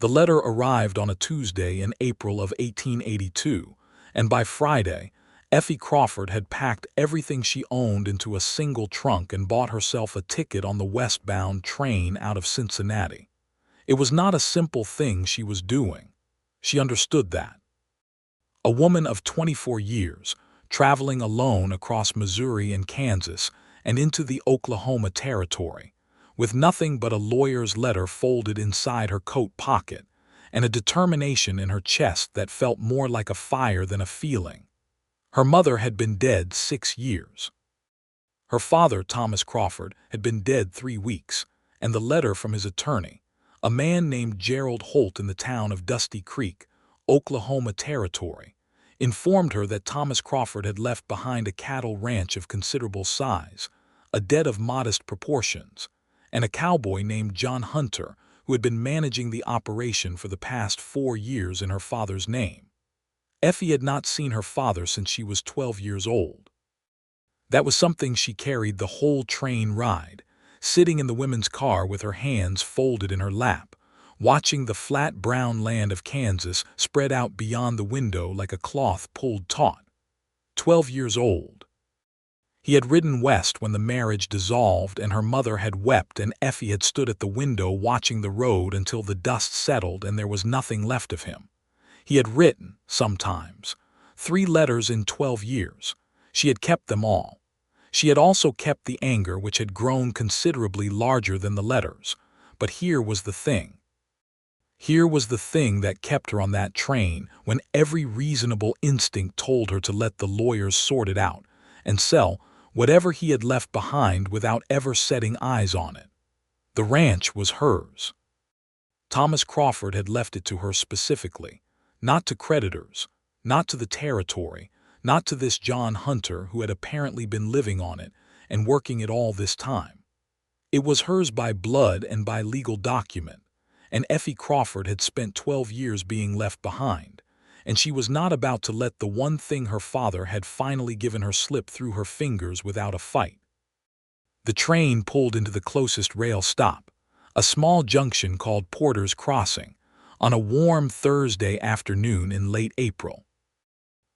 The letter arrived on a Tuesday in April of 1882, and by Friday, Effie Crawford had packed everything she owned into a single trunk and bought herself a ticket on the westbound train out of Cincinnati. It was not a simple thing she was doing. She understood that. A woman of 24 years, traveling alone across Missouri and Kansas and into the Oklahoma Territory, with nothing but a lawyer's letter folded inside her coat pocket and a determination in her chest that felt more like a fire than a feeling. Her mother had been dead 6 years. Her father, Thomas Crawford, had been dead 3 weeks, and the letter from his attorney, a man named Gerald Holt in the town of Dusty Creek, Oklahoma Territory, informed her that Thomas Crawford had left behind a cattle ranch of considerable size, a debt of modest proportions, and a cowboy named John Hunter who had been managing the operation for the past 4 years in her father's name. Effie had not seen her father since she was 12 years old. That was something she carried the whole train ride, sitting in the women's car with her hands folded in her lap, watching the flat brown land of Kansas spread out beyond the window like a cloth pulled taut. 12 years old. He had ridden west when the marriage dissolved, and her mother had wept, and Effie had stood at the window watching the road until the dust settled and there was nothing left of him. He had written, sometimes, 3 letters in 12 years. She had kept them all. She had also kept the anger which had grown considerably larger than the letters. But here was the thing. Here was the thing that kept her on that train when every reasonable instinct told her to let the lawyers sort it out and sell whatever he had left behind without ever setting eyes on it. The ranch was hers. Thomas Crawford had left it to her specifically, not to creditors, not to the territory, not to this John Hunter who had apparently been living on it and working it all this time. It was hers by blood and by legal document, and Effie Crawford had spent 12 years being left behind, and she was not about to let the one thing her father had finally given her slip through her fingers without a fight. The train pulled into the closest rail stop, a small junction called Porter's Crossing, on a warm Thursday afternoon in late April.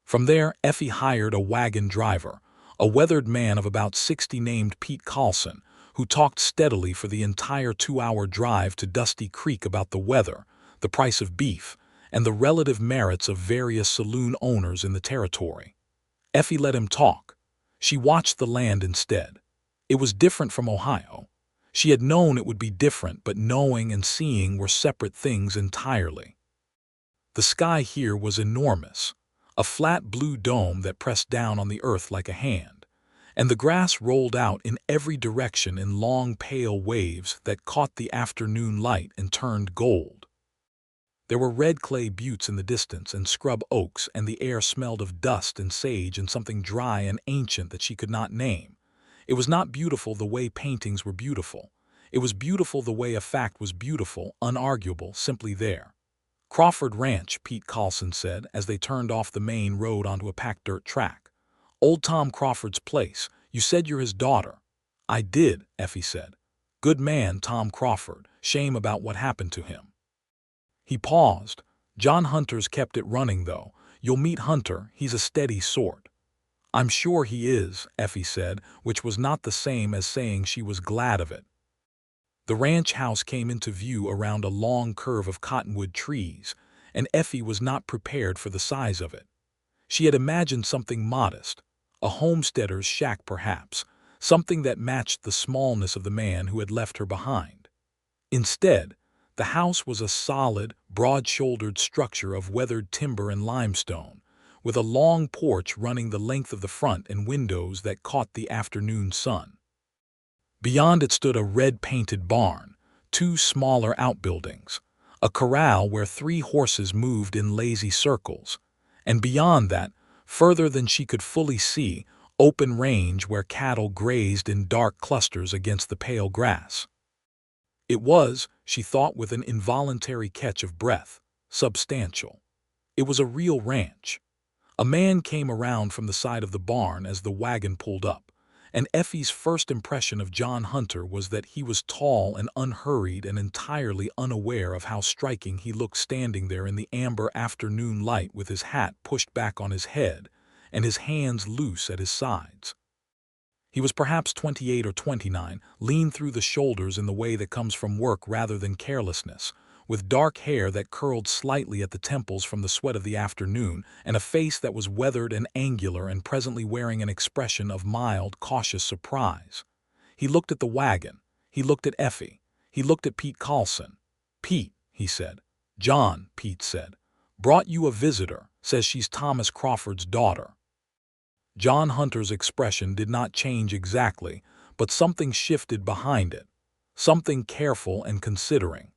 From there, Effie hired a wagon driver, a weathered man of about 60 named Pete Carlson, who talked steadily for the entire 2-hour drive to Dusty Creek about the weather, the price of beef, and the relative merits of various saloon owners in the territory. Effie let him talk. She watched the land instead. It was different from Ohio. She had known it would be different, but knowing and seeing were separate things entirely. The sky here was enormous, a flat blue dome that pressed down on the earth like a hand, and the grass rolled out in every direction in long pale waves that caught the afternoon light and turned gold. There were red clay buttes in the distance and scrub oaks, and the air smelled of dust and sage and something dry and ancient that she could not name. It was not beautiful the way paintings were beautiful. It was beautiful the way a fact was beautiful, unarguable, simply there. Crawford Ranch, Pete Carlson said as they turned off the main road onto a packed dirt track. Old Tom Crawford's place. You said you're his daughter. I did, Effie said. Good man, Tom Crawford. Shame about what happened to him. He paused. John Hunter's kept it running, though. You'll meet Hunter. He's a steady sort. I'm sure he is, Effie said, which was not the same as saying she was glad of it. The ranch house came into view around a long curve of cottonwood trees, and Effie was not prepared for the size of it. She had imagined something modest, a homesteader's shack perhaps, something that matched the smallness of the man who had left her behind. Instead, the house was a solid, broad-shouldered structure of weathered timber and limestone, with a long porch running the length of the front and windows that caught the afternoon sun. Beyond it stood a red-painted barn, 2 smaller outbuildings, a corral where 3 horses moved in lazy circles, and beyond that, further than she could fully see, open range where cattle grazed in dark clusters against the pale grass. It was, she thought with an involuntary catch of breath, substantial. It was a real ranch. A man came around from the side of the barn as the wagon pulled up, And Effie's first impression of John Hunter was that he was tall and unhurried and entirely unaware of how striking he looked standing there in the amber afternoon light with his hat pushed back on his head and his hands loose at his sides. He was perhaps 28 or 29, lean through the shoulders in the way that comes from work rather than carelessness, with dark hair that curled slightly at the temples from the sweat of the afternoon, and a face that was weathered and angular and presently wearing an expression of mild, cautious surprise. He looked at the wagon. He looked at Effie. He looked at Pete Carlson. "Pete," he said. "John," Pete said. "Brought you a visitor. Says she's Thomas Crawford's daughter." John Hunter's expression did not change exactly, but something shifted behind it, something careful and considering.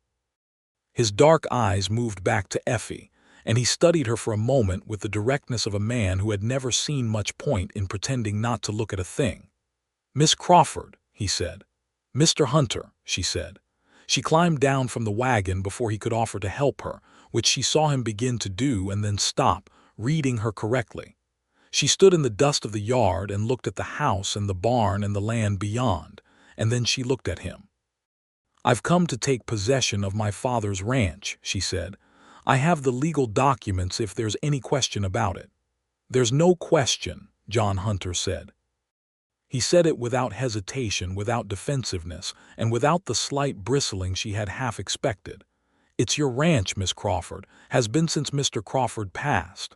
His dark eyes moved back to Effie, and he studied her for a moment with the directness of a man who had never seen much point in pretending not to look at a thing. "Miss Crawford," he said. "Mr. Hunter," she said. She climbed down from the wagon before he could offer to help her, which she saw him begin to do and then stop, reading her correctly. She stood in the dust of the yard and looked at the house and the barn and the land beyond, and then she looked at him. "I've come to take possession of my father's ranch," she said. "I have the legal documents if there's any question about it." "There's no question," John Hunter said. He said it without hesitation, without defensiveness, and without the slight bristling she had half expected. "It's your ranch, Miss Crawford, has been since Mr. Crawford passed."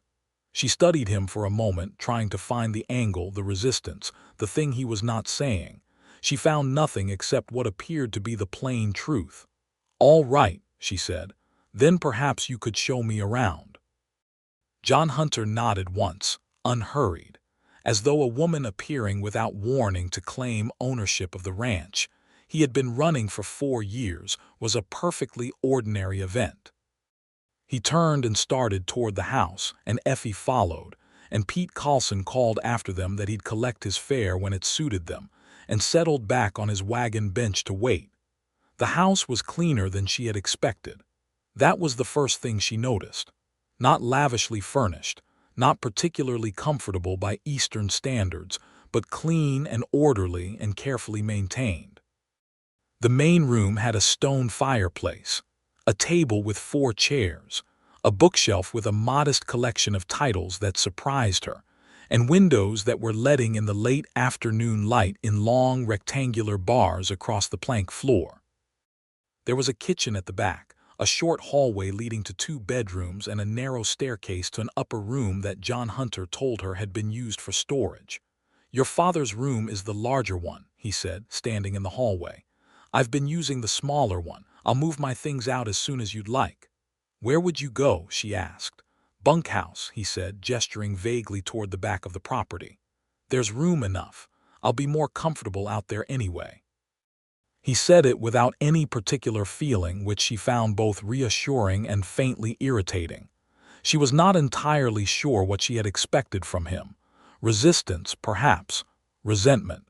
She studied him for a moment, trying to find the angle, the resistance, the thing he was not saying. She found nothing except what appeared to be the plain truth. "All right," she said. "Then perhaps you could show me around." John Hunter nodded once, unhurried, as though a woman appearing without warning to claim ownership of the ranch he had been running for 4 years was a perfectly ordinary event. He turned and started toward the house, and Effie followed, and Pete Carlson called after them that he'd collect his fare when it suited them, and settled back on his wagon bench to wait. The house was cleaner than she had expected. That was the first thing she noticed. Not lavishly furnished, not particularly comfortable by Eastern standards, but clean and orderly and carefully maintained. The main room had a stone fireplace, a table with 4 chairs, a bookshelf with a modest collection of titles that surprised her, and windows that were letting in the late afternoon light in long rectangular bars across the plank floor. There was a kitchen at the back, a short hallway leading to 2 bedrooms, and a narrow staircase to an upper room that John Hunter told her had been used for storage. "Your father's room is the larger one," he said, standing in the hallway. "I've been using the smaller one. I'll move my things out as soon as you'd like." "Where would you go?" she asked. "Bunkhouse," he said, gesturing vaguely toward the back of the property. "There's room enough. I'll be more comfortable out there anyway." He said it without any particular feeling, which she found both reassuring and faintly irritating. She was not entirely sure what she had expected from him. Resistance, perhaps. Resentment.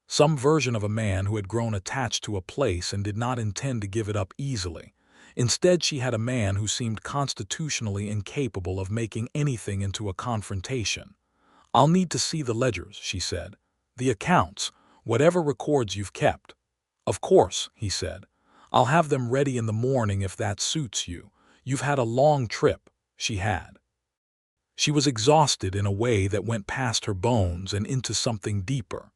Some version of a man who had grown attached to a place and did not intend to give it up easily. Instead, she had a man who seemed constitutionally incapable of making anything into a confrontation. "I'll need to see the ledgers," she said. "The accounts, whatever records you've kept." "Of course," he said. "I'll have them ready in the morning if that suits you. You've had a long trip." She had. She was exhausted in a way that went past her bones and into something deeper.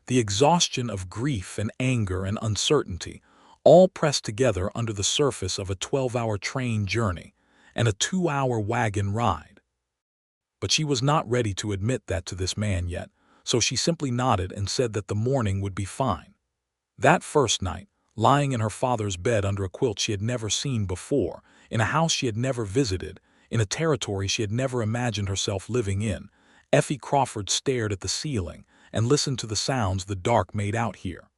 The exhaustion of grief and anger and uncertainty, all pressed together under the surface of a 12-hour train journey and a 2-hour wagon ride. But she was not ready to admit that to this man yet, so she simply nodded and said that the morning would be fine. That first night, lying in her father's bed under a quilt she had never seen before, in a house she had never visited, in a territory she had never imagined herself living in, Effie Crawford stared at the ceiling and listened to the sounds the dark made out here.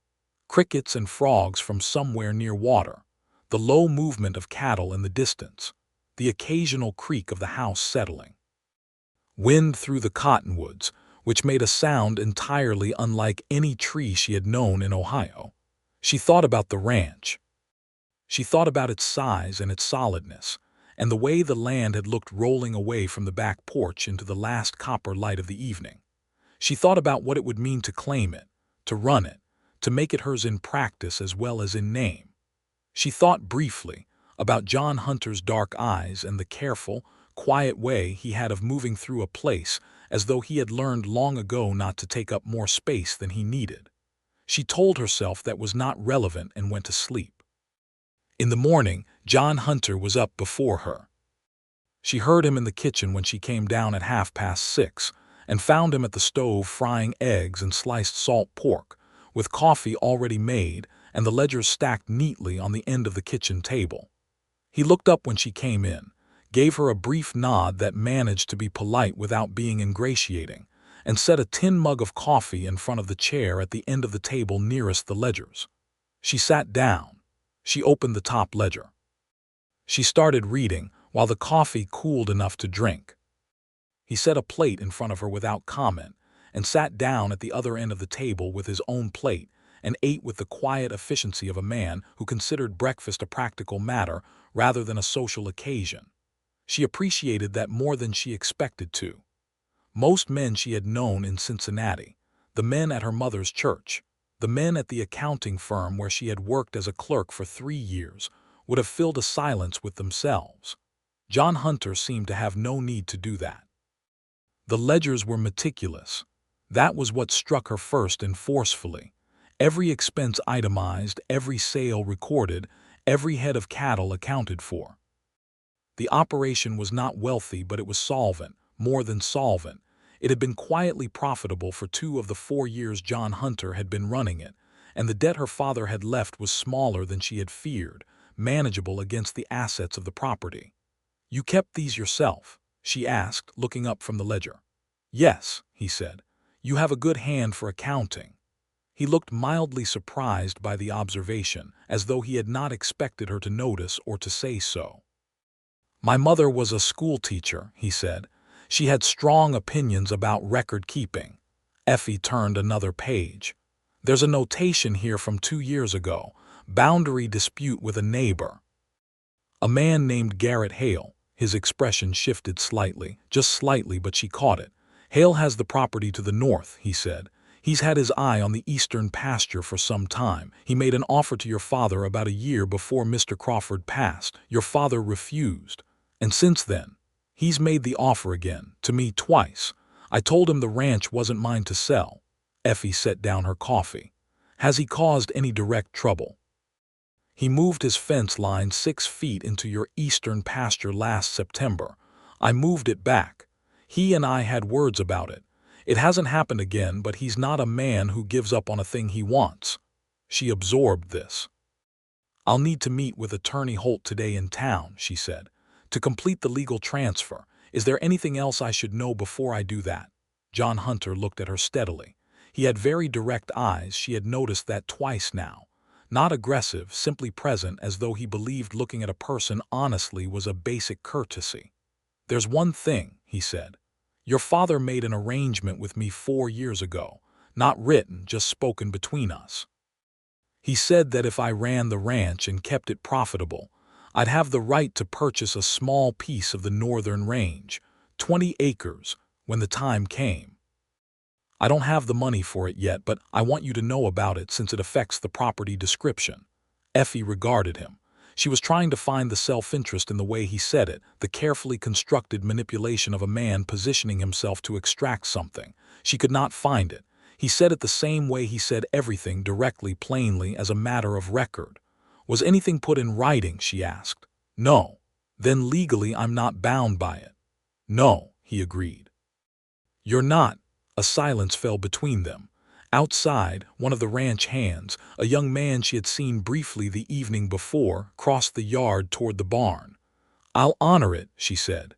Crickets and frogs from somewhere near water, the low movement of cattle in the distance, the occasional creak of the house settling. Wind through the cottonwoods, which made a sound entirely unlike any tree she had known in Ohio. She thought about the ranch. She thought about its size and its solidness, and the way the land had looked rolling away from the back porch into the last copper light of the evening. She thought about what it would mean to claim it, to run it, to make it hers in practice as well as in name. She thought briefly about John Hunter's dark eyes and the careful, quiet way he had of moving through a place as though he had learned long ago not to take up more space than he needed. She told herself that was not relevant and went to sleep. In the morning, John Hunter was up before her. She heard him in the kitchen when she came down at 6:30 and found him at the stove frying eggs and sliced salt pork, with coffee already made and the ledgers stacked neatly on the end of the kitchen table. He looked up when she came in, gave her a brief nod that managed to be polite without being ingratiating, and set a tin mug of coffee in front of the chair at the end of the table nearest the ledgers. She sat down. She opened the top ledger. She started reading while the coffee cooled enough to drink. He set a plate in front of her without comment and sat down at the other end of the table with his own plate and ate with the quiet efficiency of a man who considered breakfast a practical matter rather than a social occasion. She appreciated that more than she expected to. Most men she had known in Cincinnati, the men at her mother's church, the men at the accounting firm where she had worked as a clerk for 3 years, would have filled a silence with themselves. John Hunter seemed to have no need to do that. The ledgers were meticulous. That was what struck her first and forcefully. Every expense itemized, every sale recorded, every head of cattle accounted for. The operation was not wealthy, but it was solvent, more than solvent. It had been quietly profitable for 2 of the 4 years John Hunter had been running it, and the debt her father had left was smaller than she had feared, manageable against the assets of the property. "You kept these yourself?" she asked, looking up from the ledger. "Yes," he said. "You have a good hand for accounting." He looked mildly surprised by the observation, as though he had not expected her to notice or to say so. "My mother was a schoolteacher," he said. "She had strong opinions about record-keeping." Effie turned another page. "There's a notation here from 2 years ago. Boundary dispute with a neighbor. A man named Garrett Hale." His expression shifted slightly, just slightly, but she caught it. "Hale has the property to the north," he said. "He's had his eye on the eastern pasture for some time. He made an offer to your father about a year before Mr. Crawford passed. Your father refused. And since then, he's made the offer again, to me twice. I told him the ranch wasn't mine to sell." Effie set down her coffee. "Has he caused any direct trouble?" "He moved his fence line 6 feet into your eastern pasture last September. I moved it back. He and I had words about it. It hasn't happened again, but he's not a man who gives up on a thing he wants." She absorbed this. "I'll need to meet with Attorney Holt today in town," she said, "to complete the legal transfer. Is there anything else I should know before I do that?" John Hunter looked at her steadily. He had very direct eyes. She had noticed that twice now. Not aggressive, simply present, as though he believed looking at a person honestly was a basic courtesy. "There's one thing," he said. "Your father made an arrangement with me 4 years ago, not written, just spoken between us. He said that if I ran the ranch and kept it profitable, I'd have the right to purchase a small piece of the northern range, 20 acres, when the time came. I don't have the money for it yet, but I want you to know about it since it affects the property description." Effie regarded him. She was trying to find the self-interest in the way he said it, the carefully constructed manipulation of a man positioning himself to extract something. She could not find it. He said it the same way he said everything, directly, plainly, as a matter of record. "Was anything put in writing?" she asked. "No." "Then legally I'm not bound by it." "No," he agreed. "You're not." A silence fell between them. Outside, one of the ranch hands, a young man she had seen briefly the evening before, crossed the yard toward the barn. "I'll honor it," she said,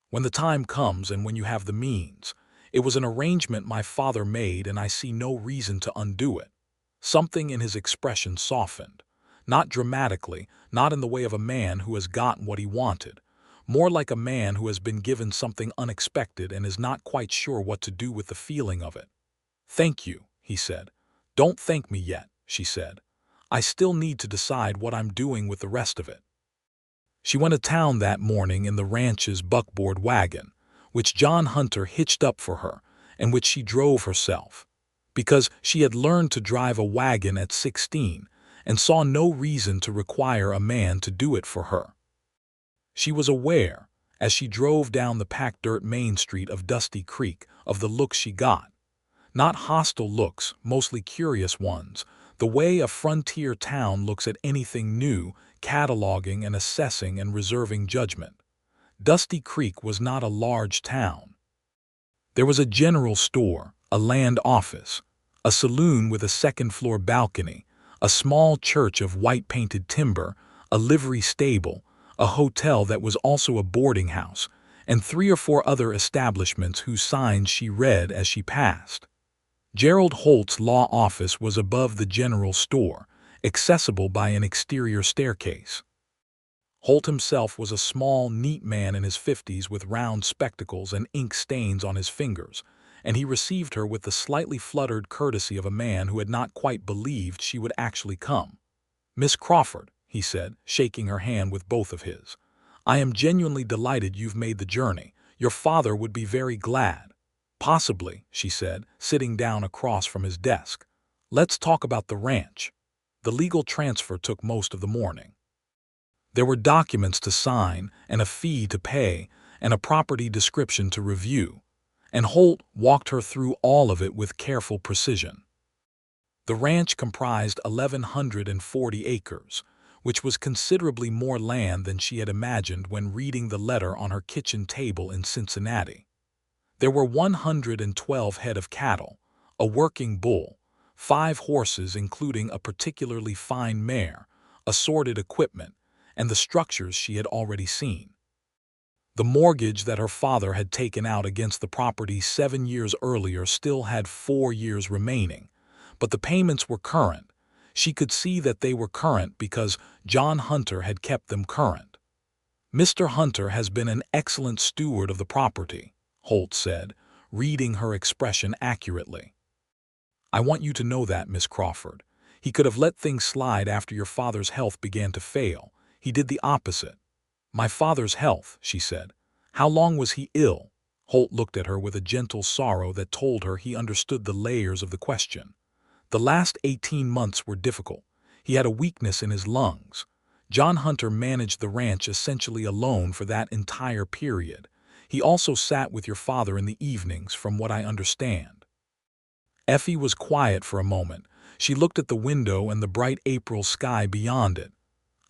"when the time comes and when you have the means. It was an arrangement my father made, and I see no reason to undo it." Something in his expression softened. Not dramatically, not in the way of a man who has gotten what he wanted. More like a man who has been given something unexpected and is not quite sure what to do with the feeling of it. "Thank you," he said. "Don't thank me yet," she said. "I still need to decide what I'm doing with the rest of it." She went to town that morning in the ranch's buckboard wagon, which John Hunter hitched up for her, and which she drove herself, because she had learned to drive a wagon at 16 and saw no reason to require a man to do it for her. She was aware, as she drove down the packed dirt main street of Dusty Creek, of the looks she got. Not hostile looks, mostly curious ones, the way a frontier town looks at anything new, cataloging and assessing and reserving judgment. Dusty Creek was not a large town. There was a general store, a land office, a saloon with a second-floor balcony, a small church of white-painted timber, a livery stable, a hotel that was also a boarding house, and 3 or 4 other establishments whose signs she read as she passed. Gerald Holt's law office was above the general store, accessible by an exterior staircase. Holt himself was a small, neat man in his 50s with round spectacles and ink stains on his fingers, and he received her with the slightly fluttered courtesy of a man who had not quite believed she would actually come. "Miss Crawford," he said, shaking her hand with both of his, "I am genuinely delighted you've made the journey. Your father would be very glad." "Possibly," she said, sitting down across from his desk. "Let's talk about the ranch." The legal transfer took most of the morning. There were documents to sign, and a fee to pay, and a property description to review, and Holt walked her through all of it with careful precision. The ranch comprised 1,140 acres, which was considerably more land than she had imagined when reading the letter on her kitchen table in Cincinnati. There were 112 head of cattle, a working bull, 5 horses including a particularly fine mare, assorted equipment, and the structures she had already seen. The mortgage that her father had taken out against the property 7 years earlier still had 4 years remaining, but the payments were current. She could see that they were current because John Hunter had kept them current. "Mr. Hunter has been an excellent steward of the property," Holt said, reading her expression accurately. "I want you to know that, Miss Crawford. He could have let things slide after your father's health began to fail. He did the opposite." "My father's health," she said. "How long was he ill?" Holt looked at her with a gentle sorrow that told her he understood the layers of the question. "The last 18 months were difficult. He had a weakness in his lungs. John Hunter managed the ranch essentially alone for that entire period. He also sat with your father in the evenings, from what I understand." Effie was quiet for a moment. She looked at the window and the bright April sky beyond it.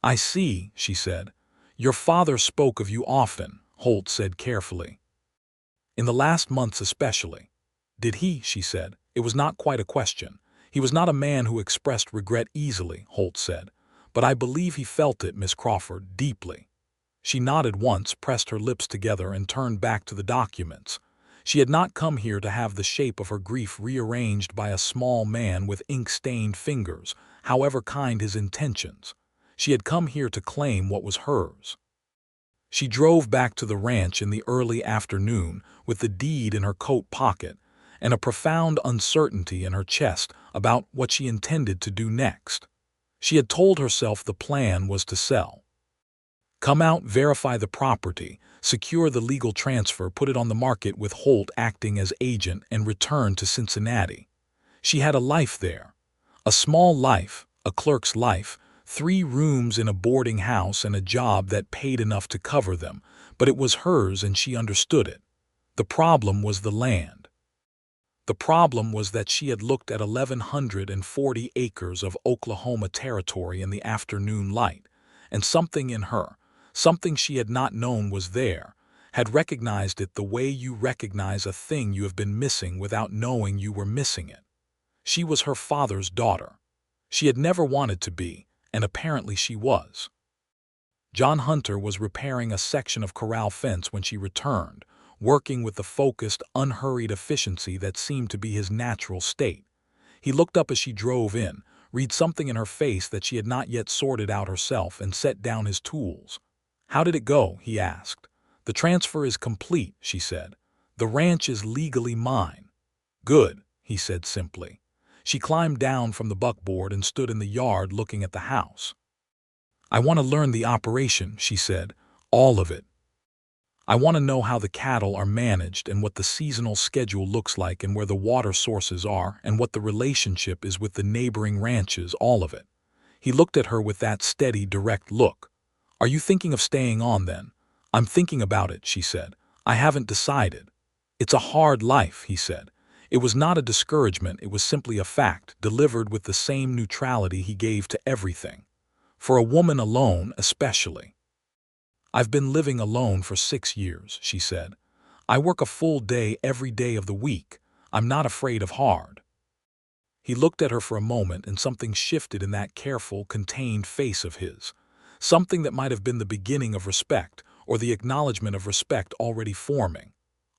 "I see," she said. "Your father spoke of you often," Holt said carefully. "In the last months especially." "Did he?" she said. It was not quite a question. "He was not a man who expressed regret easily," Holt said. "But I believe he felt it, Miss Crawford, deeply." She nodded once, pressed her lips together, and turned back to the documents. She had not come here to have the shape of her grief rearranged by a small man with ink-stained fingers, however kind his intentions. She had come here to claim what was hers. She drove back to the ranch in the early afternoon with the deed in her coat pocket and a profound uncertainty in her chest about what she intended to do next. She had told herself the plan was to sell. Come out, verify the property, secure the legal transfer, put it on the market with Holt acting as agent, and return to Cincinnati. She had a life there. A small life, a clerk's life, 3 rooms in a boarding house and a job that paid enough to cover them, but it was hers and she understood it. The problem was the land. The problem was that she had looked at 1,140 acres of Oklahoma territory in the afternoon light, and something in her, something she had not known was there, had recognized it the way you recognize a thing you have been missing without knowing you were missing it. She was her father's daughter. She had never wanted to be, and apparently she was. John Hunter was repairing a section of corral fence when she returned, working with the focused, unhurried efficiency that seemed to be his natural state. He looked up as she drove in, read something in her face that she had not yet sorted out herself, and set down his tools. "How did it go?" he asked. "The transfer is complete," she said. "The ranch is legally mine." "Good," he said simply. She climbed down from the buckboard and stood in the yard looking at the house. "I want to learn the operation," she said. "All of it." I want to know how the cattle are managed and what the seasonal schedule looks like and where the water sources are and what the relationship is with the neighboring ranches, all of it. He looked at her with that steady, direct look. Are you thinking of staying on then? I'm thinking about it, she said. I haven't decided. It's a hard life, he said. It was not a discouragement, it was simply a fact, delivered with the same neutrality he gave to everything. For a woman alone, especially. I've been living alone for 6 years, she said. I work a full day every day of the week. I'm not afraid of hard. He looked at her for a moment and something shifted in that careful, contained face of his. Something that might have been the beginning of respect, or the acknowledgement of respect already forming.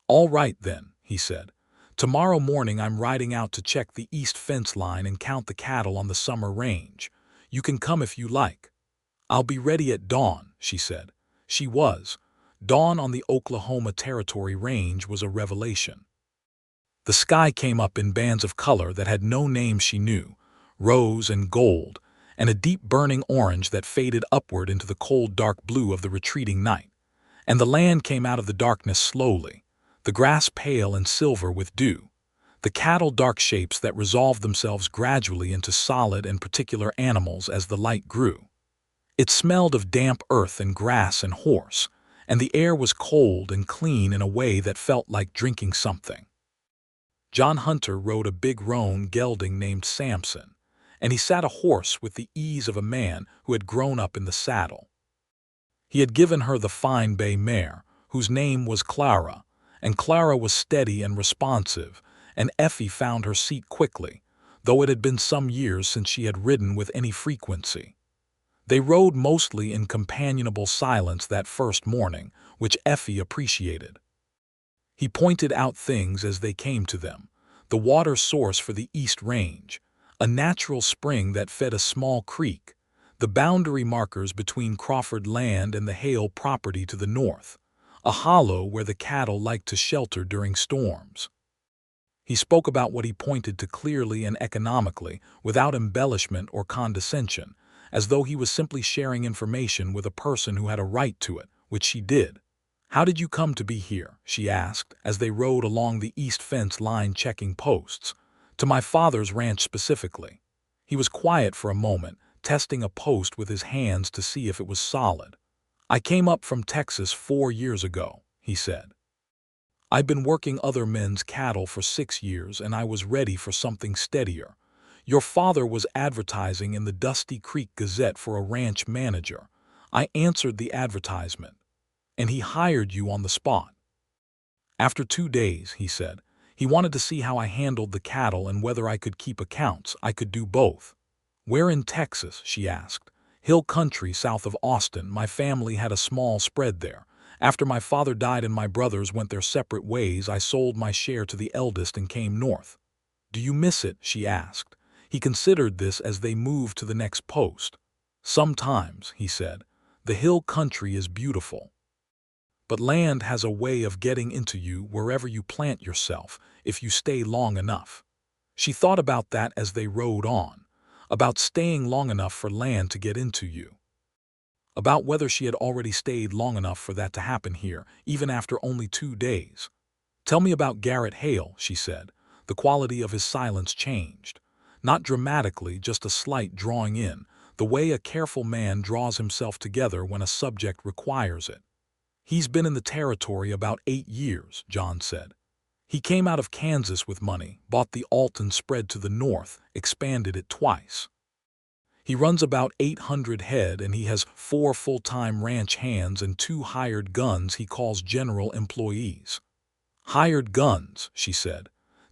All right then, he said. Tomorrow morning I'm riding out to check the east fence line and count the cattle on the summer range. You can come if you like. I'll be ready at dawn, she said. She was. Dawn on the Oklahoma Territory range was a revelation. The sky came up in bands of color that had no name she knew, rose and gold, and a deep burning orange that faded upward into the cold dark blue of the retreating night. And the land came out of the darkness slowly, the grass pale and silver with dew, the cattle dark shapes that resolved themselves gradually into solid and particular animals as the light grew. It smelled of damp earth and grass and horse, and the air was cold and clean in a way that felt like drinking something. John Hunter rode a big roan gelding named Samson, and he sat a horse with the ease of a man who had grown up in the saddle. He had given her the fine bay mare, whose name was Clara, and Clara was steady and responsive, and Effie found her seat quickly, though it had been some years since she had ridden with any frequency. They rode mostly in companionable silence that first morning, which Effie appreciated. He pointed out things as they came to them, the water source for the East Range, a natural spring that fed a small creek, the boundary markers between Crawford land and the Hale property to the north, a hollow where the cattle liked to shelter during storms. He spoke about what he pointed to clearly and economically, without embellishment or condescension, as though he was simply sharing information with a person who had a right to it, which she did. How did you come to be here? She asked, as they rode along the east fence line checking posts. To my father's ranch specifically. He was quiet for a moment, testing a post with his hands to see if it was solid. I came up from Texas 4 years ago, he said. I'd been working other men's cattle for 6 years and I was ready for something steadier. Your father was advertising in the Dusty Creek Gazette for a ranch manager. I answered the advertisement, and he hired you on the spot. After 2 days, he said, he wanted to see how I handled the cattle and whether I could keep accounts. I could do both. Where in Texas? She asked. Hill country south of Austin. My family had a small spread there. After my father died and my brothers went their separate ways, I sold my share to the eldest and came north. Do you miss it? She asked. He considered this as they moved to the next post. Sometimes, he said, the hill country is beautiful. But land has a way of getting into you wherever you plant yourself, if you stay long enough. She thought about that as they rode on, about staying long enough for land to get into you. About whether she had already stayed long enough for that to happen here, even after only 2 days. Tell me about Garrett Hale, she said. The quality of his silence changed. Not dramatically, just a slight drawing in, the way a careful man draws himself together when a subject requires it. He's been in the territory about 8 years, John said. He came out of Kansas with money, bought the Alton spread to the north, expanded it twice. He runs about 800 head and he has 4 full-time ranch hands and 2 hired guns he calls general employees. Hired guns, she said.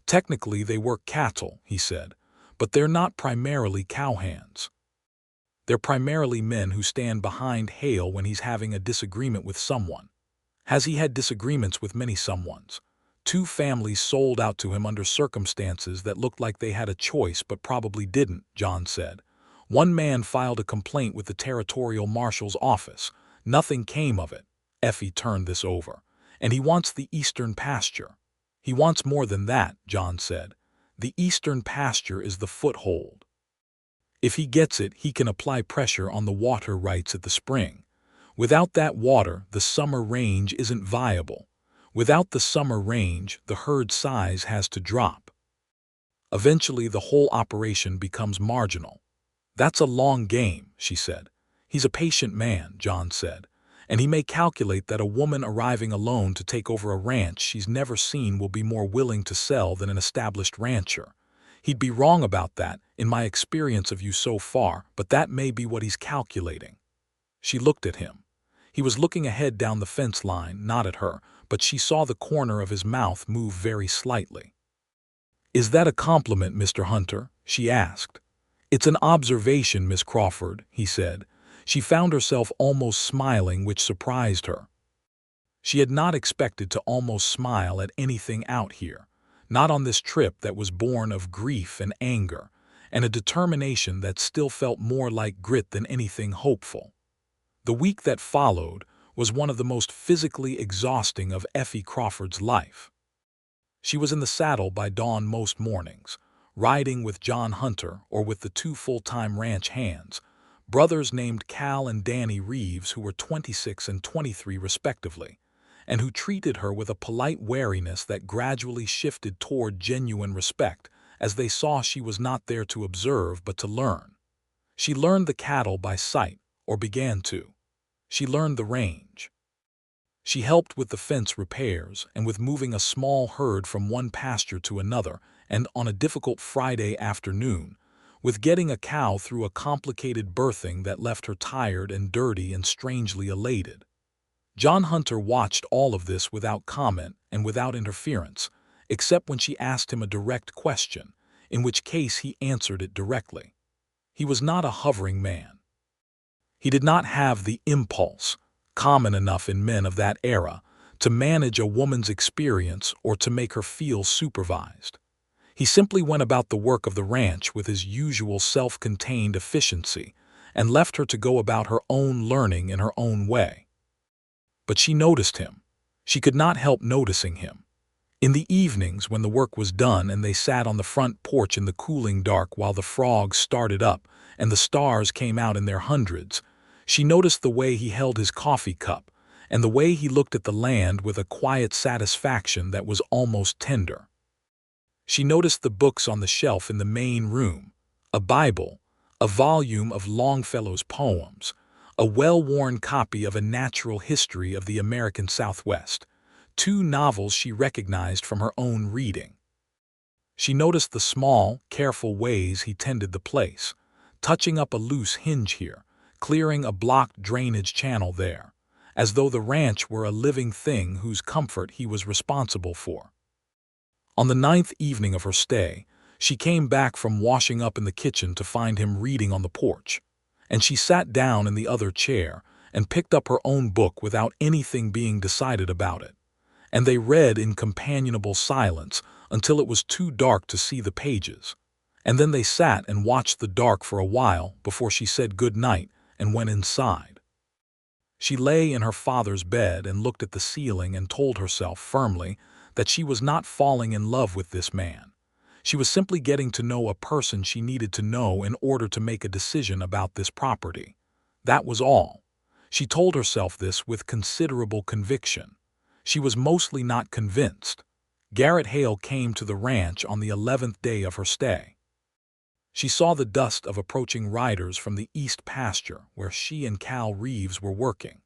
Technically they work cattle, he said, but they're not primarily cowhands. They're primarily men who stand behind Hale when he's having a disagreement with someone. Has he had disagreements with many someones? 2 families sold out to him under circumstances that looked like they had a choice but probably didn't, John said. 1 man filed a complaint with the territorial marshal's office. Nothing came of it. Effie turned this over. And he wants the eastern pasture. He wants more than that, John said. The eastern pasture is the foothold. If he gets it, he can apply pressure on the water rights at the spring. Without that water, the summer range isn't viable. Without the summer range, the herd size has to drop. Eventually, the whole operation becomes marginal. That's a long game, she said. He's a patient man, John said, and he may calculate that a woman arriving alone to take over a ranch she's never seen will be more willing to sell than an established rancher. He'd be wrong about that, in my experience of you so far, but that may be what he's calculating. She looked at him. He was looking ahead down the fence line, not at her, but she saw the corner of his mouth move very slightly. "Is that a compliment, Mr. Hunter?" she asked. "It's an observation, Miss Crawford," he said. She found herself almost smiling, which surprised her. She had not expected to almost smile at anything out here, not on this trip that was born of grief and anger, and a determination that still felt more like grit than anything hopeful. The week that followed was one of the most physically exhausting of Effie Crawford's life. She was in the saddle by dawn most mornings, riding with John Hunter or with the two full-time ranch hands, brothers named Cal and Danny Reeves, who were 26 and 23 respectively, and who treated her with a polite wariness that gradually shifted toward genuine respect as they saw she was not there to observe but to learn. She learned the cattle by sight, or began to. She learned the range. She helped with the fence repairs and with moving a small herd from one pasture to another, and on a difficult Friday afternoon, with getting a cow through a complicated birthing that left her tired and dirty and strangely elated. John Hunter watched all of this without comment and without interference, except when she asked him a direct question, in which case he answered it directly. He was not a hovering man. He did not have the impulse, common enough in men of that era, to manage a woman's experience or to make her feel supervised. He simply went about the work of the ranch with his usual self-contained efficiency and left her to go about her own learning in her own way. But she noticed him. She could not help noticing him. In the evenings, when the work was done and they sat on the front porch in the cooling dark while the frogs started up and the stars came out in their hundreds, she noticed the way he held his coffee cup and the way he looked at the land with a quiet satisfaction that was almost tender. She noticed the books on the shelf in the main room, a Bible, a volume of Longfellow's poems, a well-worn copy of A Natural History of the American Southwest, two novels she recognized from her own reading. She noticed the small, careful ways he tended the place, touching up a loose hinge here, clearing a blocked drainage channel there, as though the ranch were a living thing whose comfort he was responsible for. On the 9th evening of her stay, she came back from washing up in the kitchen to find him reading on the porch, and she sat down in the other chair and picked up her own book without anything being decided about it, and they read in companionable silence until it was too dark to see the pages, and then they sat and watched the dark for a while before she said good night and went inside. She lay in her father's bed and looked at the ceiling and told herself firmly that she was not falling in love with this man. She was simply getting to know a person she needed to know in order to make a decision about this property. That was all. She told herself this with considerable conviction. She was mostly not convinced. Garrett Hale came to the ranch on the 11th day of her stay. She saw the dust of approaching riders from the east pasture where she and Cal Reeves were working,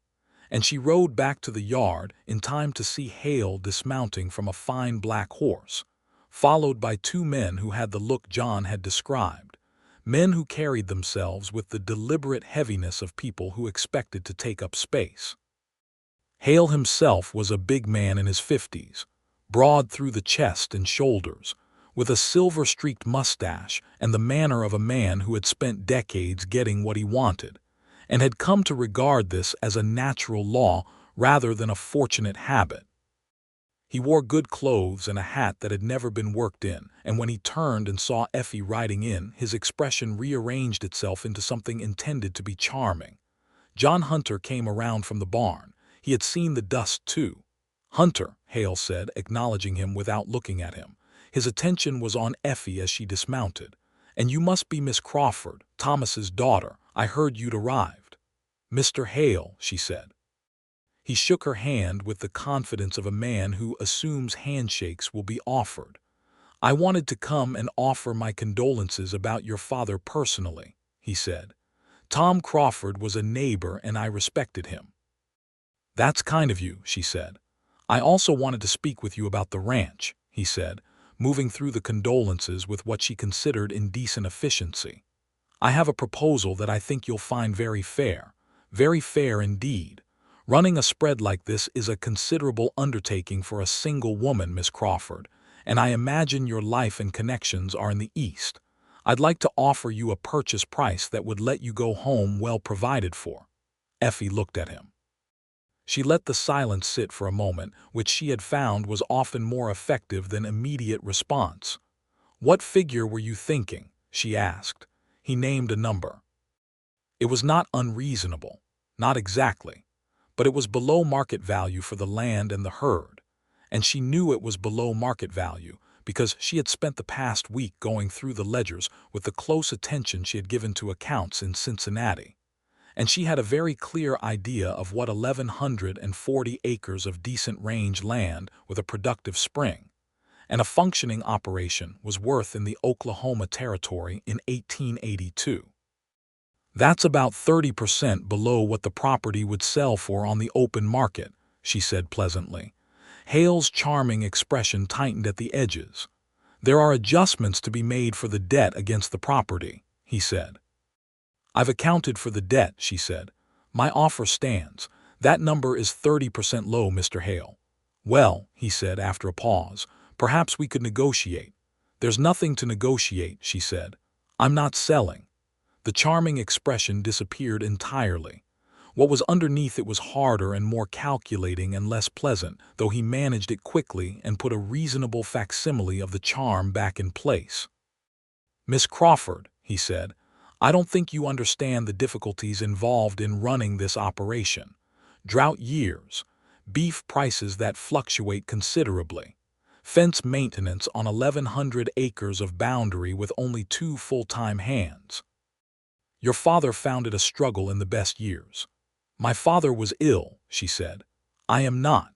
and she rode back to the yard in time to see Hale dismounting from a fine black horse, followed by two men who had the look John had described, men who carried themselves with the deliberate heaviness of people who expected to take up space. Hale himself was a big man in his 50s, broad through the chest and shoulders, with a silver-streaked mustache and the manner of a man who had spent decades getting what he wanted, and had come to regard this as a natural law rather than a fortunate habit. He wore good clothes and a hat that had never been worked in, and when he turned and saw Effie riding in, his expression rearranged itself into something intended to be charming. John Hunter came around from the barn. He had seen the dust too. "Hunter," Hale said, acknowledging him without looking at him. His attention was on Effie as she dismounted. "And you must be Miss Crawford, Thomas's daughter. I heard you'd arrived." "Mr. Hale," she said. He shook her hand with the confidence of a man who assumes handshakes will be offered. "I wanted to come and offer my condolences about your father personally," he said. "Tom Crawford was a neighbor and I respected him." "That's kind of you," she said. "I also wanted to speak with you about the ranch," he said, moving through the condolences with what she considered indecent efficiency. "I have a proposal that I think you'll find very fair indeed. Running a spread like this is a considerable undertaking for a single woman, Miss Crawford, and I imagine your life and connections are in the East. I'd like to offer you a purchase price that would let you go home well provided for." Effie looked at him. She let the silence sit for a moment, which she had found was often more effective than immediate response. "What figure were you thinking?" she asked. He named a number. It was not unreasonable, not exactly, but it was below market value for the land and the herd, and she knew it was below market value because she had spent the past week going through the ledgers with the close attention she had given to accounts in Cincinnati. And she had a very clear idea of what 1,140 acres of decent range land with a productive spring and a functioning operation was worth in the Oklahoma Territory in 1882. "That's about 30% below what the property would sell for on the open market," she said pleasantly. Hale's charming expression tightened at the edges. "There are adjustments to be made for the debt against the property," he said. "I've accounted for the debt," she said. "My offer stands. That number is 30% low, Mr. Hale." "Well," he said after a pause, "perhaps we could negotiate." "There's nothing to negotiate," she said. "I'm not selling." The charming expression disappeared entirely. What was underneath it was harder and more calculating and less pleasant, though he managed it quickly and put a reasonable facsimile of the charm back in place. "Miss Crawford," he said, "I don't think you understand the difficulties involved in running this operation. Drought years, beef prices that fluctuate considerably, fence maintenance on 1,100 acres of boundary with only 2 full-time hands. Your father found it a struggle in the best years." "My father was ill," she said. "I am not."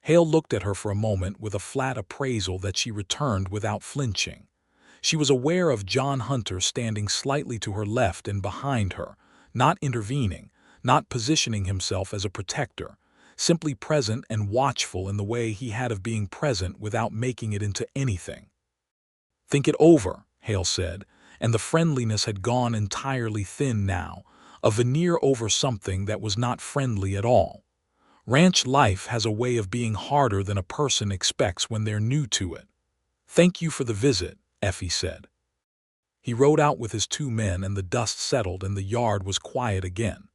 Hale looked at her for a moment with a flat appraisal that she returned without flinching. She was aware of John Hunter standing slightly to her left and behind her, not intervening, not positioning himself as a protector, simply present and watchful in the way he had of being present without making it into anything. "Think it over," Hale said, and the friendliness had gone entirely thin now, a veneer over something that was not friendly at all. "Ranch life has a way of being harder than a person expects when they're new to it." "Thank you for the visit," Effie said. He rode out with his 2 men and the dust settled and the yard was quiet again.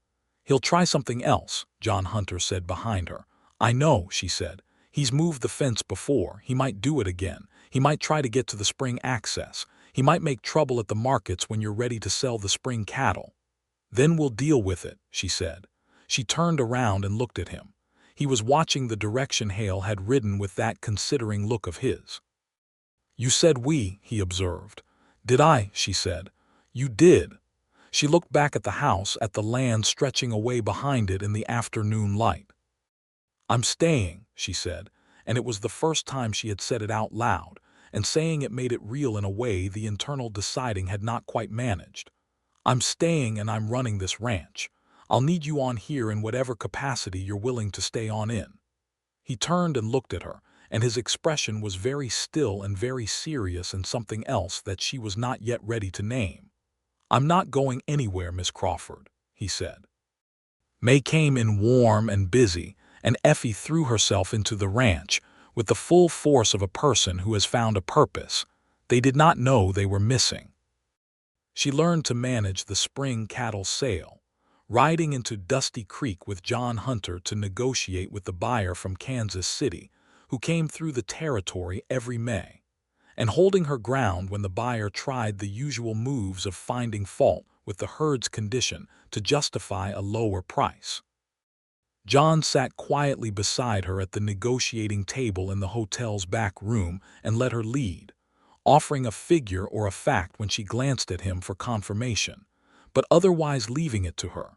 "He'll try something else," John Hunter said behind her. "I know," she said. "He's moved the fence before. He might do it again. He might try to get to the spring access. He might make trouble at the markets when you're ready to sell the spring cattle." "Then we'll deal with it," she said. She turned around and looked at him. He was watching the direction Hale had ridden with that considering look of his. "You said we," he observed. "Did I?" she said. "You did." She looked back at the house, at the land stretching away behind it in the afternoon light. "I'm staying," she said, and it was the first time she had said it out loud, and saying it made it real in a way the internal deciding had not quite managed. "I'm staying and I'm running this ranch. I'll need you on here in whatever capacity you're willing to stay on in." He turned and looked at her, and his expression was very still and very serious and something else that she was not yet ready to name. "I'm not going anywhere, Miss Crawford," he said. May came in warm and busy, and Effie threw herself into the ranch with the full force of a person who has found a purpose they did not know they were missing. She learned to manage the spring cattle sale, riding into Dusty Creek with John Hunter to negotiate with the buyer from Kansas City, who came through the territory every May, and holding her ground when the buyer tried the usual moves of finding fault with the herd's condition to justify a lower price. John sat quietly beside her at the negotiating table in the hotel's back room and let her lead, offering a figure or a fact when she glanced at him for confirmation, but otherwise leaving it to her.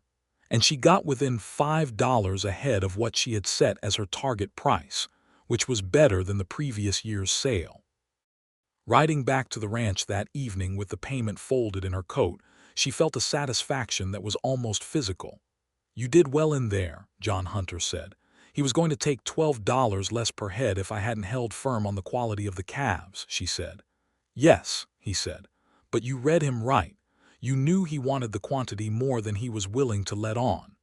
and she got within $5 ahead of what she had set as her target price, which was better than the previous year's sale. Riding back to the ranch that evening with the payment folded in her coat, she felt a satisfaction that was almost physical. "You did well in there," John Hunter said. "He was going to take $12 less per head if I hadn't held firm on the quality of the calves," she said. "Yes," he said, "but you read him right. You knew he wanted the quantity more than he was willing to let on."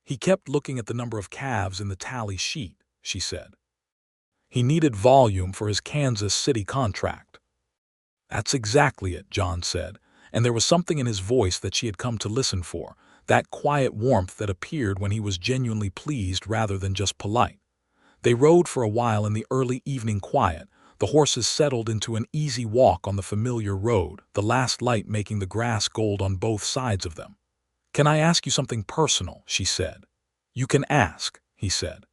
"He kept looking at the number of calves in the tally sheet," she said. "He needed volume for his Kansas City contract." "That's exactly it," John said, and there was something in his voice that she had come to listen for, that quiet warmth that appeared when he was genuinely pleased rather than just polite. They rode for a while in the early evening quiet. The horses settled into an easy walk on the familiar road, the last light making the grass gold on both sides of them. "Can I ask you something personal?" she said. "You can ask," he said.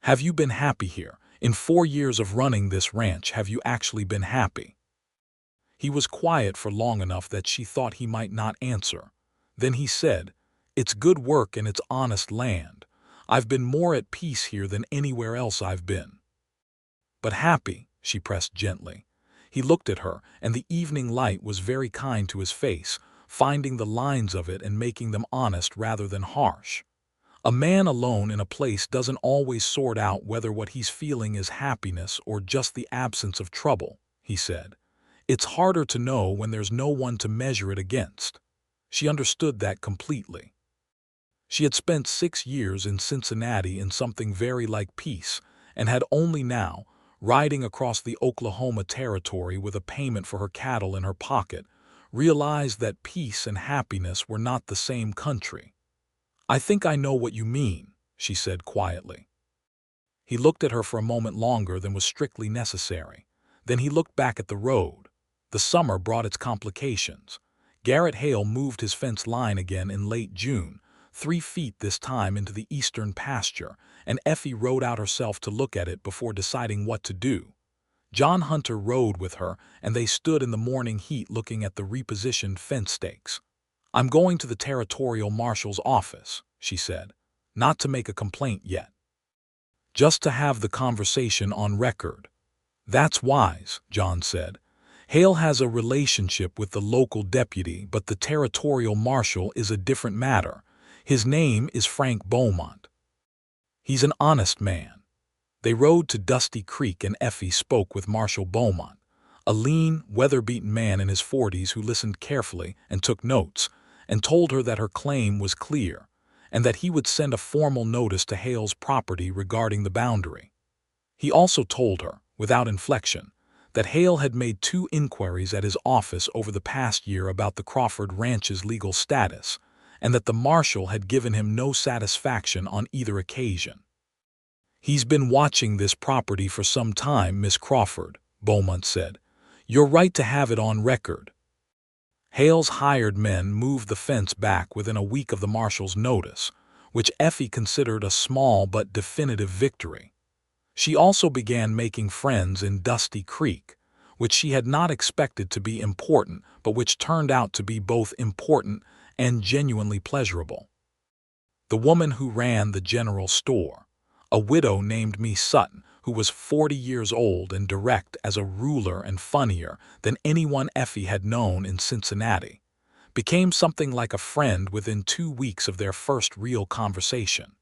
"Have you been happy here? In 4 years of running this ranch, have you actually been happy?" He was quiet for long enough that she thought he might not answer. Then he said, "It's good work and it's honest land. I've been more at peace here than anywhere else I've been." "But happy," she pressed gently. He looked at her, and the evening light was very kind to his face, finding the lines of it and making them honest rather than harsh. "A man alone in a place doesn't always sort out whether what he's feeling is happiness or just the absence of trouble," he said. "It's harder to know when there's no one to measure it against." She understood that completely. She had spent 6 years in Cincinnati in something very like peace, and had only now, riding across the Oklahoma Territory with a payment for her cattle in her pocket, realized that peace and happiness were not the same country. "I think I know what you mean," she said quietly. He looked at her for a moment longer than was strictly necessary. Then he looked back at the road. The summer brought its complications. Garrett Hale moved his fence line again in late June, 3 feet this time into the eastern pasture, and Effie rode out herself to look at it before deciding what to do. John Hunter rode with her, and they stood in the morning heat looking at the repositioned fence stakes. "I'm going to the territorial marshal's office," she said, "not to make a complaint yet. Just to have the conversation on record." "That's wise," John said. "Hale has a relationship with the local deputy, but the territorial marshal is a different matter. His name is Frank Beaumont. He's an honest man." They rode to Dusty Creek, and Effie spoke with Marshal Beaumont, a lean, weather-beaten man in his 40s who listened carefully and took notes, and told her that her claim was clear, and that he would send a formal notice to Hale's property regarding the boundary. He also told her, without inflection, that Hale had made 2 inquiries at his office over the past year about the Crawford Ranch's legal status, and that the marshal had given him no satisfaction on either occasion. "He's been watching this property for some time, Miss Crawford," Beaumont said. "You're right to have it on record." Hale's hired men moved the fence back within a week of the marshal's notice, which Effie considered a small but definitive victory. She also began making friends in Dusty Creek, which she had not expected to be important, but which turned out to be both important and genuinely pleasurable. The woman who ran the general store, a widow named Miss Sutton, who was 40 years old and direct as a ruler and funnier than anyone Effie had known in Cincinnati, became something like a friend within 2 weeks of their first real conversation.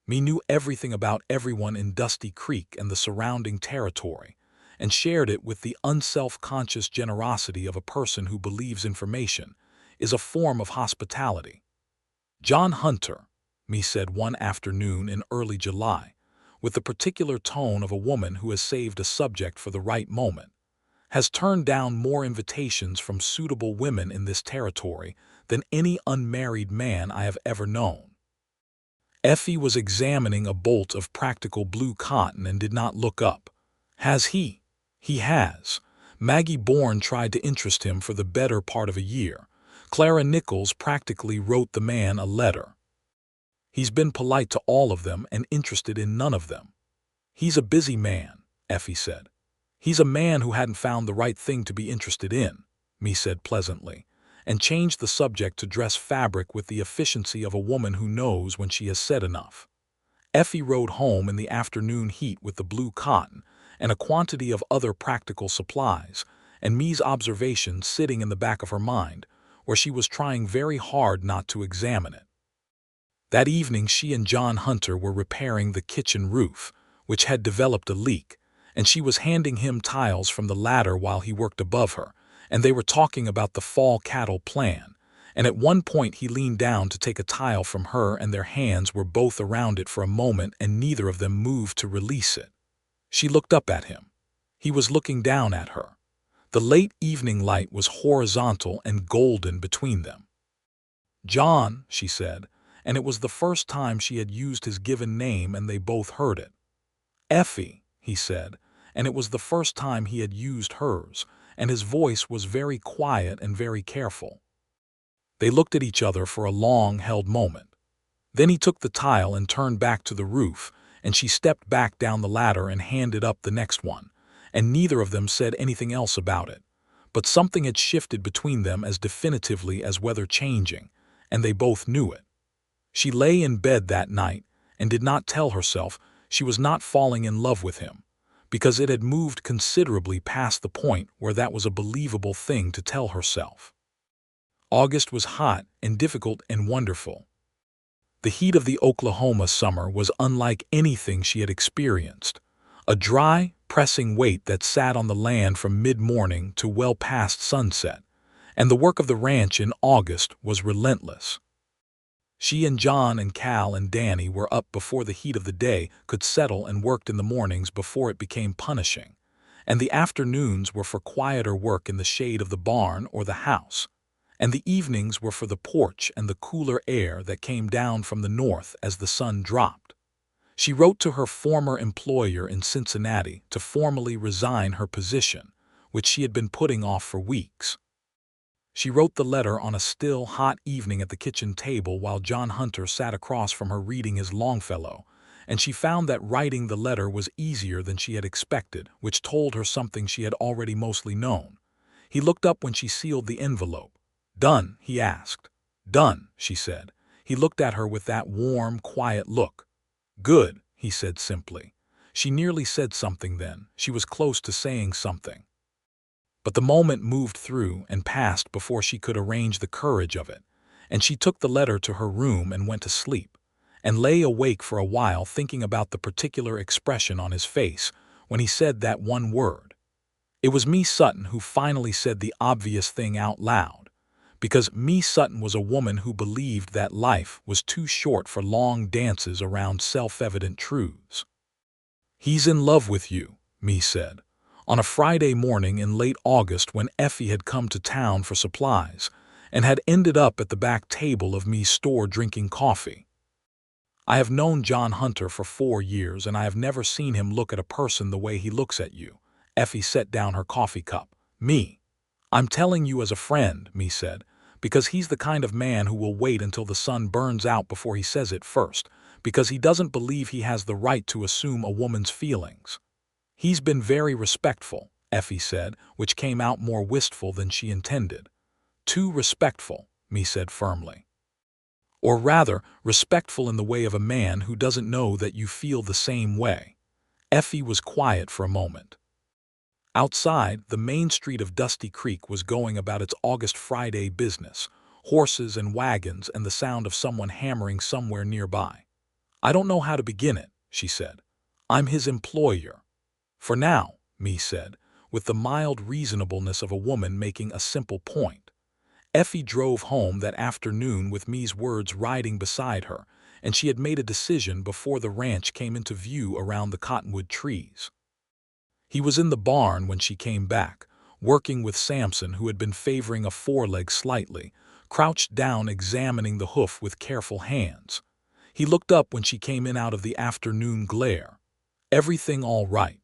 Me knew everything about everyone in Dusty Creek and the surrounding territory, and shared it with the unself-conscious generosity of a person who believes information is a form of hospitality. "John Hunter," me said one afternoon in early July, with the particular tone of a woman who has saved a subject for the right moment, "has turned down more invitations from suitable women in this territory than any unmarried man I have ever known." Effie was examining a bolt of practical blue cotton and did not look up. "Has he?" "He has. Maggie Bourne tried to interest him for the better part of a year. Clara Nichols practically wrote the man a letter. He's been polite to all of them and interested in none of them." "He's a busy man," Effie said. "He's a man who hadn't found the right thing to be interested in," me said pleasantly, and changed the subject to dress fabric with the efficiency of a woman who knows when she has said enough. Effie rode home in the afternoon heat with the blue cotton and a quantity of other practical supplies, and Me's observation sitting in the back of her mind, where she was trying very hard not to examine it. That evening she and John Hunter were repairing the kitchen roof, which had developed a leak, and she was handing him tiles from the ladder while he worked above her, and they were talking about the fall cattle plan, and at one point he leaned down to take a tile from her and their hands were both around it for a moment and neither of them moved to release it. She looked up at him. He was looking down at her. The late evening light was horizontal and golden between them. "John," she said, and it was the first time she had used his given name and they both heard it. "Effie," he said, and it was the first time he had used hers, and his voice was very quiet and very careful. They looked at each other for a long-held moment. Then he took the tile and turned back to the roof, and she stepped back down the ladder and handed up the next one, and neither of them said anything else about it. But something had shifted between them as definitively as weather changing, and they both knew it. She lay in bed that night and did not tell herself she was not falling in love with him, because it had moved considerably past the point where that was a believable thing to tell herself. August was hot and difficult and wonderful. The heat of the Oklahoma summer was unlike anything she had experienced, a dry, pressing weight that sat on the land from mid-morning to well past sunset, and the work of the ranch in August was relentless. She and John and Cal and Danny were up before the heat of the day could settle and worked in the mornings before it became punishing, and the afternoons were for quieter work in the shade of the barn or the house, and the evenings were for the porch and the cooler air that came down from the north as the sun dropped. She wrote to her former employer in Cincinnati to formally resign her position, which she had been putting off for weeks. She wrote the letter on a still, hot evening at the kitchen table while John Hunter sat across from her reading his Longfellow, and she found that writing the letter was easier than she had expected, which told her something she had already mostly known. He looked up when she sealed the envelope. "Done?" he asked. "Done," she said. He looked at her with that warm, quiet look. "Good," he said simply. She nearly said something then. She was close to saying something. But the moment moved through and passed before she could arrange the courage of it, and she took the letter to her room and went to sleep, and lay awake for a while thinking about the particular expression on his face when he said that one word. It was Me Sutton who finally said the obvious thing out loud, because Me Sutton was a woman who believed that life was too short for long dances around self-evident truths. "He's in love with you," Me said, on a Friday morning in late August when Effie had come to town for supplies and had ended up at the back table of Me's store drinking coffee. "I have known John Hunter for 4 years and I have never seen him look at a person the way he looks at you." Effie set down her coffee cup. "Me. I'm telling you as a friend," Me said, "because he's the kind of man who will wait until the sun burns out before he says it first, because he doesn't believe he has the right to assume a woman's feelings." "He's been very respectful," Effie said, which came out more wistful than she intended. "Too respectful," Me said firmly. "Or rather, respectful in the way of a man who doesn't know that you feel the same way." Effie was quiet for a moment. Outside, the main street of Dusty Creek was going about its August Friday business, horses and wagons and the sound of someone hammering somewhere nearby. "I don't know how to begin it," she said. "I'm his employer." "For now," Me said, with the mild reasonableness of a woman making a simple point. Effie drove home that afternoon with Me's words riding beside her, and she had made a decision before the ranch came into view around the cottonwood trees. He was in the barn when she came back, working with Samson, who had been favoring a foreleg slightly, crouched down examining the hoof with careful hands. He looked up when she came in out of the afternoon glare. "Everything all right?"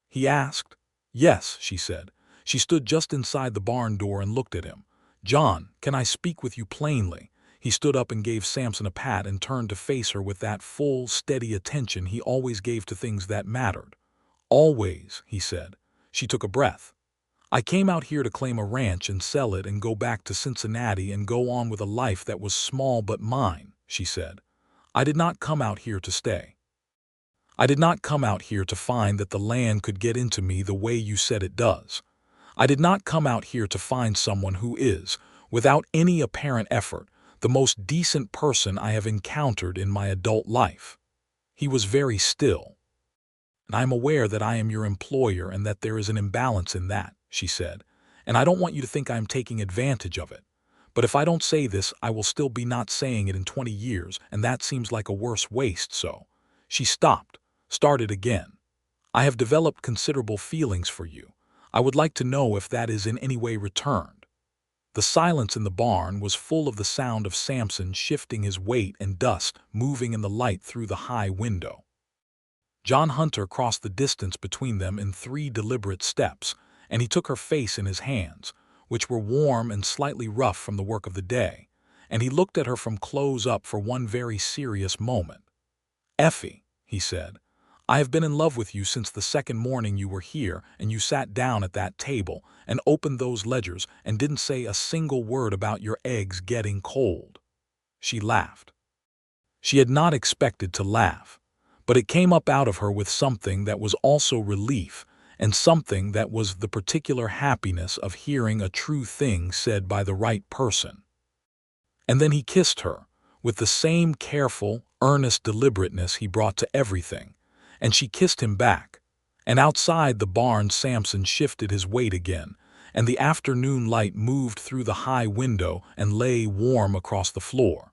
he asked. "Yes," she said. She stood just inside the barn door and looked at him. "John, can I speak with you plainly?" He stood up and gave Samson a pat and turned to face her with that full, steady attention he always gave to things that mattered. "Always," he said. She took a breath. I came out here to claim a ranch and sell it and go back to Cincinnati and go on with a life that was small but mine, she said. I did not come out here to stay. I did not come out here to find that the land could get into me the way you said it does. I did not come out here to find someone who is, without any apparent effort, the most decent person I have encountered in my adult life. He was very still. And I am aware that I am your employer and that there is an imbalance in that, she said, and I don't want you to think I am taking advantage of it. But if I don't say this, I will still be not saying it in 20 years, and that seems like a worse waste, so. She stopped, started again. I have developed considerable feelings for you. I would like to know if that is in any way returned. The silence in the barn was full of the sound of Samson shifting his weight and dust moving in the light through the high window. John Hunter crossed the distance between them in 3 deliberate steps, and he took her face in his hands, which were warm and slightly rough from the work of the day, and he looked at her from close up for one very serious moment. "Effie," he said, "I have been in love with you since the second morning you were here and you sat down at that table and opened those ledgers and didn't say a single word about your eggs getting cold." She laughed. She had not expected to laugh, but it came up out of her with something that was also relief and something that was the particular happiness of hearing a true thing said by the right person. And then he kissed her, with the same careful, earnest deliberateness he brought to everything, and she kissed him back. And outside the barn Samson shifted his weight again, and the afternoon light moved through the high window and lay warm across the floor.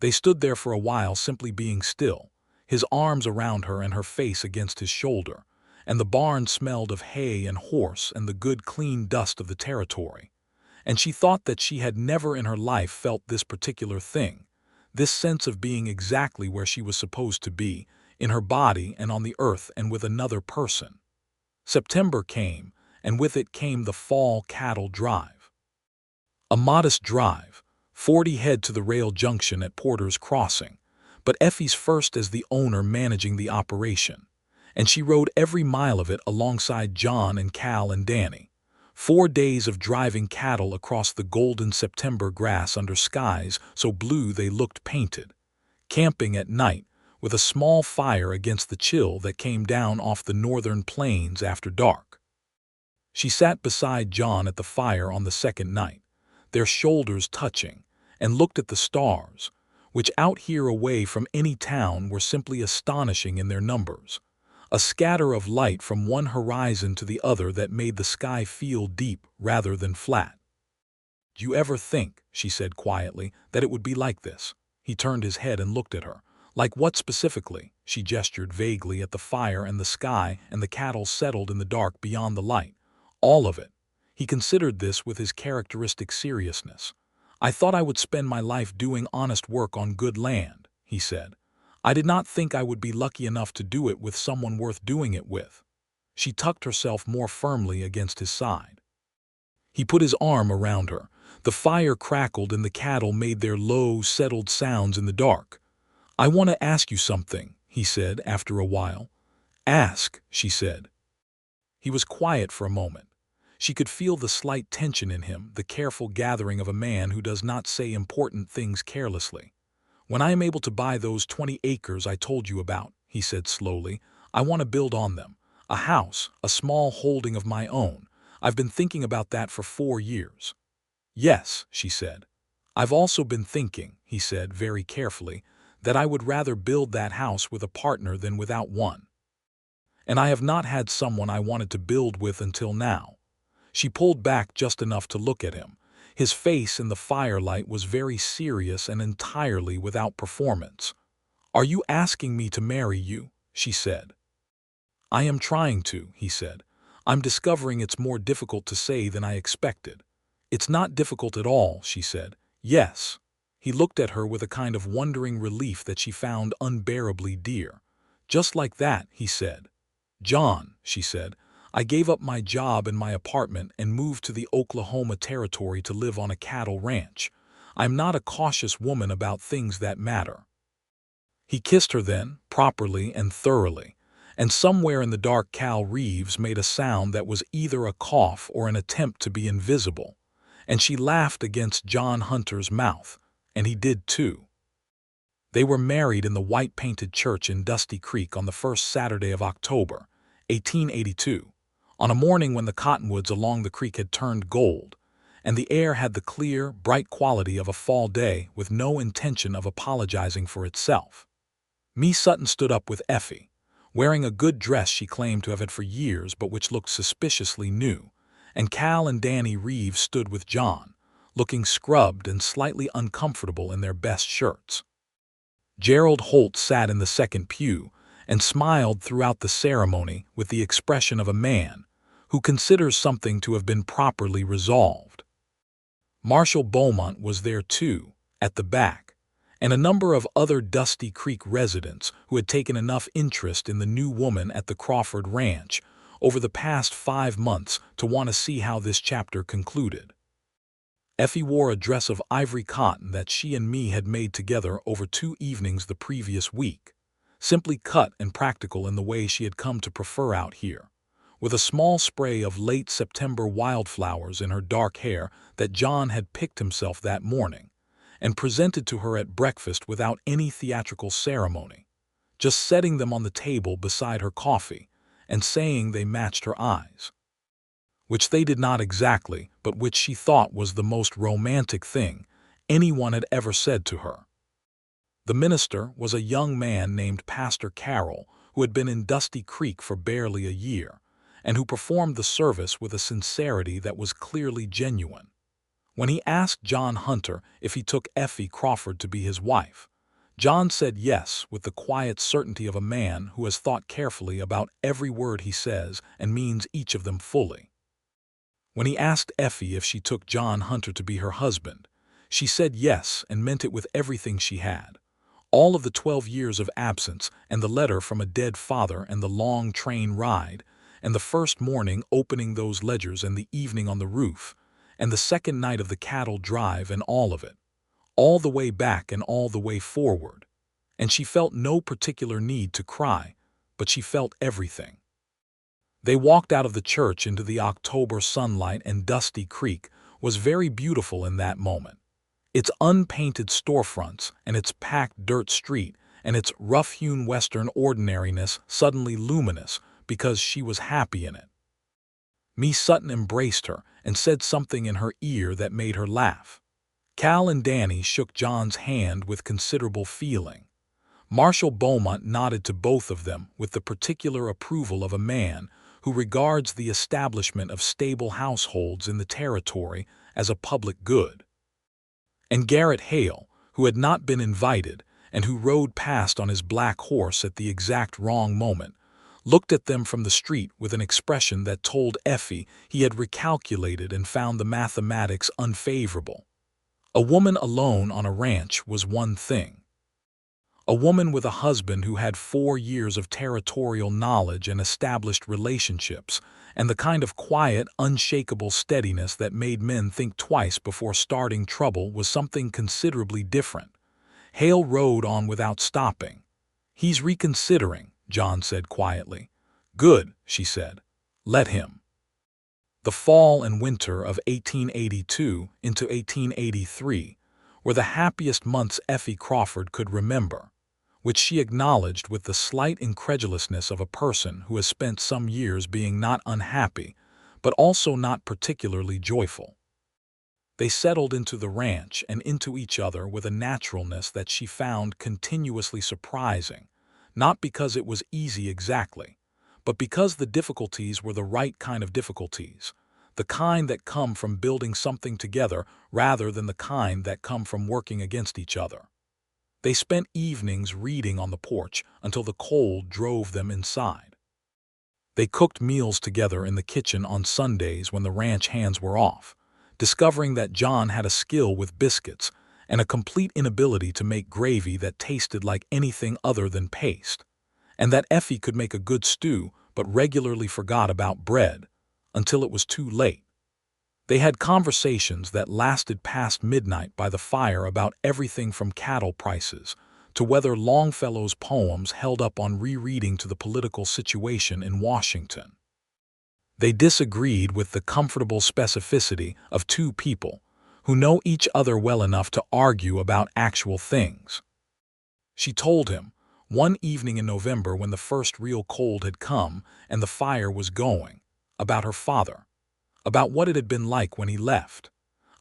They stood there for a while simply being still, his arms around her and her face against his shoulder, and the barn smelled of hay and horse and the good clean dust of the territory. And she thought that she had never in her life felt this particular thing, this sense of being exactly where she was supposed to be, in her body and on the earth and with another person. September came, and with it came the fall cattle drive. A modest drive, 40 head to the rail junction at Porter's Crossing, but Effie's first as the owner managing the operation, and she rode every mile of it alongside John and Cal and Danny. 4 days of driving cattle across the golden September grass under skies so blue they looked painted, camping at night with a small fire against the chill that came down off the northern plains after dark. She sat beside John at the fire on the second night, their shoulders touching, and looked at the stars, which out here away from any town were simply astonishing in their numbers, a scatter of light from one horizon to the other that made the sky feel deep rather than flat. "Do you ever think," she said quietly, "that it would be like this?" He turned his head and looked at her. "Like what specifically?" She gestured vaguely at the fire and the sky and the cattle settled in the dark beyond the light. "All of it." He considered this with his characteristic seriousness. "I thought I would spend my life doing honest work on good land," he said. "I did not think I would be lucky enough to do it with someone worth doing it with." She tucked herself more firmly against his side. He put his arm around her. The fire crackled and the cattle made their low, settled sounds in the dark. "I want to ask you something," he said after a while. "Ask," she said. He was quiet for a moment. She could feel the slight tension in him, the careful gathering of a man who does not say important things carelessly. "When I am able to buy those 20 acres I told you about," he said slowly, "I want to build on them. A house, a small holding of my own. I've been thinking about that for 4 years. "Yes," she said. "I've also been thinking," he said very carefully, "that I would rather build that house with a partner than without one. And I have not had someone I wanted to build with until now." She pulled back just enough to look at him. His face in the firelight was very serious and entirely without performance. "Are you asking me to marry you?" she said. "I am trying to," he said. "I'm discovering it's more difficult to say than I expected." "It's not difficult at all," she said. "Yes." He looked at her with a kind of wondering relief that she found unbearably dear. "Just like that," he said. "John," she said, "I gave up my job and my apartment and moved to the Oklahoma Territory to live on a cattle ranch. I'm not a cautious woman about things that matter." He kissed her then, properly and thoroughly, and somewhere in the dark Cal Reeves made a sound that was either a cough or an attempt to be invisible, and she laughed against John Hunter's mouth, and he did too. They were married in the white-painted church in Dusty Creek on the first Saturday of October, 1882, on a morning when the cottonwoods along the creek had turned gold, and the air had the clear, bright quality of a fall day with no intention of apologizing for itself. Miss Sutton stood up with Effie, wearing a good dress she claimed to have had for years but which looked suspiciously new, and Cal and Danny Reeves stood with John, looking scrubbed and slightly uncomfortable in their best shirts. Gerald Holt sat in the second pew and smiled throughout the ceremony with the expression of a man who considers something to have been properly resolved. Marshall Beaumont was there too, at the back, and a number of other Dusty Creek residents who had taken enough interest in the new woman at the Crawford Ranch over the past 5 months to want to see how this chapter concluded. Effie wore a dress of ivory cotton that she and me had made together over 2 evenings the previous week, simply cut and practical in the way she had come to prefer out here, with a small spray of late September wildflowers in her dark hair that John had picked himself that morning, and presented to her at breakfast without any theatrical ceremony, just setting them on the table beside her coffee and saying they matched her eyes. Which they did not exactly, but which she thought was the most romantic thing anyone had ever said to her. The minister was a young man named Pastor Carroll, who had been in Dusty Creek for barely a year, and who performed the service with a sincerity that was clearly genuine. When he asked John Hunter if he took Effie Crawford to be his wife, John said yes with the quiet certainty of a man who has thought carefully about every word he says and means each of them fully. When he asked Effie if she took John Hunter to be her husband, she said yes and meant it with everything she had. All of the 12 years of absence and the letter from a dead father and the long train ride and the first morning opening those ledgers and the evening on the roof and the second night of the cattle drive and all of it, all the way back and all the way forward. And she felt no particular need to cry, but she felt everything. They walked out of the church into the October sunlight, and Dusty Creek was very beautiful in that moment. Its unpainted storefronts and its packed dirt street and its rough-hewn western ordinariness suddenly luminous because she was happy in it. Miss Sutton embraced her and said something in her ear that made her laugh. Cal and Danny shook John's hand with considerable feeling. Marshall Beaumont nodded to both of them with the particular approval of a man who regards the establishment of stable households in the territory as a public good. And Garrett Hale, who had not been invited and who rode past on his black horse at the exact wrong moment, looked at them from the street with an expression that told Effie he had recalculated and found the mathematics unfavorable. A woman alone on a ranch was one thing. A woman with a husband who had 4 years of territorial knowledge and established relationships, and the kind of quiet, unshakable steadiness that made men think twice before starting trouble was something considerably different. Hale rode on without stopping. "He's reconsidering," John said quietly. "Good," she said. "Let him." The fall and winter of 1882 into 1883 were the happiest months Effie Crawford could remember, which she acknowledged with the slight incredulousness of a person who has spent some years being not unhappy, but also not particularly joyful. They settled into the ranch and into each other with a naturalness that she found continuously surprising, not because it was easy exactly, but because the difficulties were the right kind of difficulties, the kind that come from building something together rather than the kind that come from working against each other. They spent evenings reading on the porch until the cold drove them inside. They cooked meals together in the kitchen on Sundays when the ranch hands were off, discovering that John had a skill with biscuits and a complete inability to make gravy that tasted like anything other than paste, and that Effie could make a good stew but regularly forgot about bread until it was too late. They had conversations that lasted past midnight by the fire about everything from cattle prices to whether Longfellow's poems held up on rereading to the political situation in Washington. They disagreed with the comfortable specificity of two people who know each other well enough to argue about actual things. She told him, one evening in November when the first real cold had come and the fire was going, about her father, about what it had been like when he left,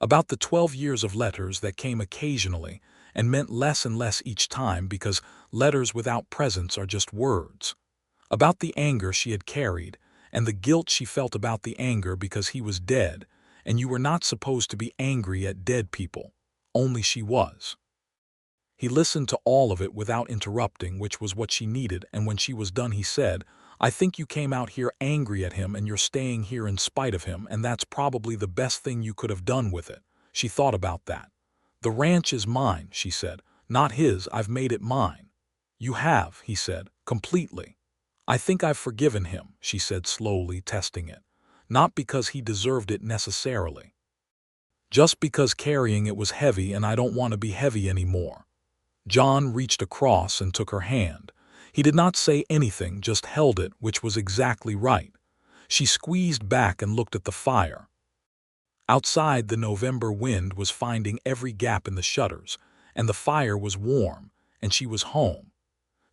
about the 12 years of letters that came occasionally and meant less and less each time because letters without presence are just words, about the anger she had carried and the guilt she felt about the anger because he was dead, and you were not supposed to be angry at dead people, only she was. He listened to all of it without interrupting, which was what she needed, and when she was done he said, "I think you came out here angry at him and you're staying here in spite of him, and that's probably the best thing you could have done with it." She thought about that. "The ranch is mine," she said, "not his. I've made it mine." "You have," he said, "completely." "I think I've forgiven him," she said slowly, testing it. "Not because he deserved it necessarily. Just because carrying it was heavy and I don't want to be heavy anymore." John reached across and took her hand. He did not say anything, just held it, which was exactly right. She squeezed back and looked at the fire. Outside, the November wind was finding every gap in the shutters, and the fire was warm, and she was home.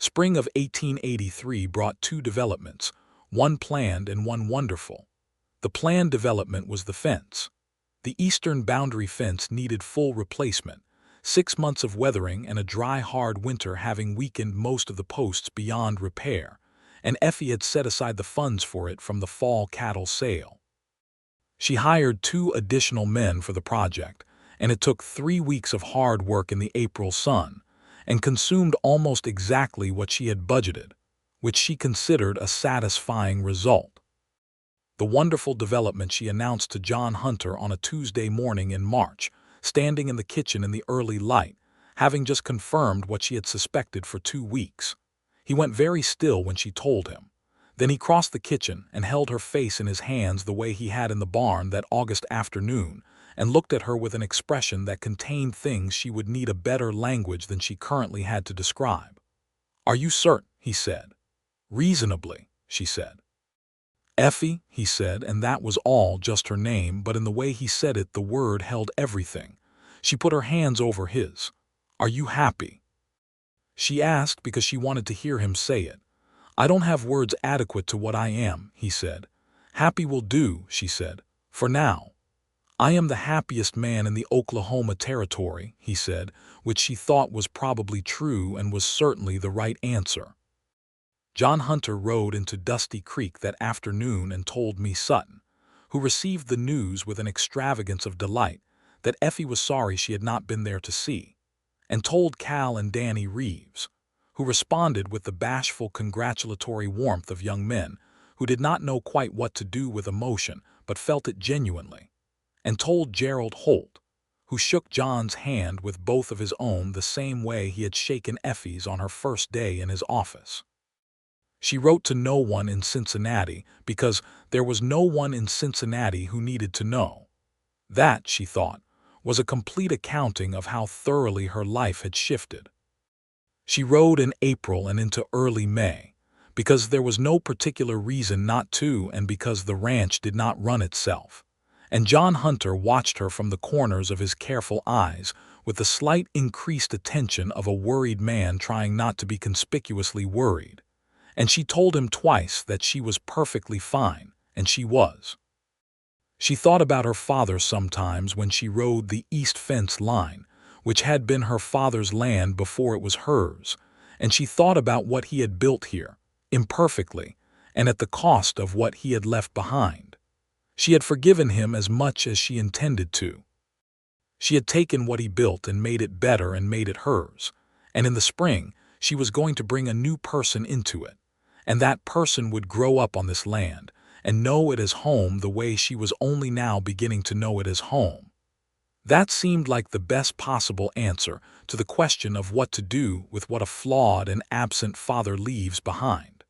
Spring of 1883 brought two developments, one planned and one wonderful. The planned development was the fence. The eastern boundary fence needed full replacement, 6 months of weathering and a dry, hard winter having weakened most of the posts beyond repair, and Effie had set aside the funds for it from the fall cattle sale. She hired 2 additional men for the project, and it took 3 weeks of hard work in the April sun, and consumed almost exactly what she had budgeted, which she considered a satisfying result. The wonderful development she announced to John Hunter on a Tuesday morning in March, standing in the kitchen in the early light, having just confirmed what she had suspected for 2 weeks. He went very still when she told him. Then he crossed the kitchen and held her face in his hands the way he had in the barn that August afternoon, and looked at her with an expression that contained things she would need a better language than she currently had to describe. "Are you certain?" he said. "Reasonably," she said. "Effie," he said, and that was all, just her name, but in the way he said it the word held everything. She put her hands over his. "Are you happy?" She asked because she wanted to hear him say it. "I don't have words adequate to what I am," he said. "Happy will do," she said, "for now." "I am the happiest man in the Oklahoma Territory," he said, which she thought was probably true and was certainly the right answer. John Hunter rode into Dusty Creek that afternoon and told me Sutton, who received the news with an extravagance of delight, that Effie was sorry she had not been there to see, and told Cal and Danny Reeves, who responded with the bashful congratulatory warmth of young men who did not know quite what to do with emotion but felt it genuinely, and told Gerald Holt, who shook John's hand with both of his own the same way he had shaken Effie's on her first day in his office. She wrote to no one in Cincinnati because there was no one in Cincinnati who needed to know. That, she thought, was a complete accounting of how thoroughly her life had shifted. She rode in April and into early May, because there was no particular reason not to and because the ranch did not run itself, and John Hunter watched her from the corners of his careful eyes with the slight increased attention of a worried man trying not to be conspicuously worried. And she told him twice that she was perfectly fine, and she was. She thought about her father sometimes when she rode the east fence line, which had been her father's land before it was hers, and she thought about what he had built here, imperfectly, and at the cost of what he had left behind. She had forgiven him as much as she intended to. She had taken what he built and made it better and made it hers, and in the spring she was going to bring a new person into it, and that person would grow up on this land and know it as home the way she was only now beginning to know it as home. That seemed like the best possible answer to the question of what to do with what a flawed and absent father leaves behind.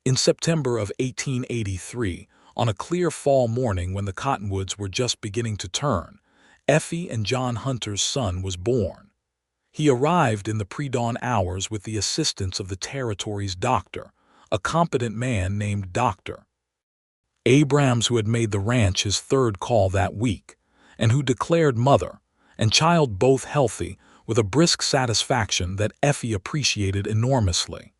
In September of 1883, on a clear fall morning when the cottonwoods were just beginning to turn, Effie and John Hunter's son was born. He arrived in the pre-dawn hours with the assistance of the territory's doctor, a competent man named Dr. Abrams, who had made the ranch his third call that week, and who declared mother and child both healthy with a brisk satisfaction that Effie appreciated enormously.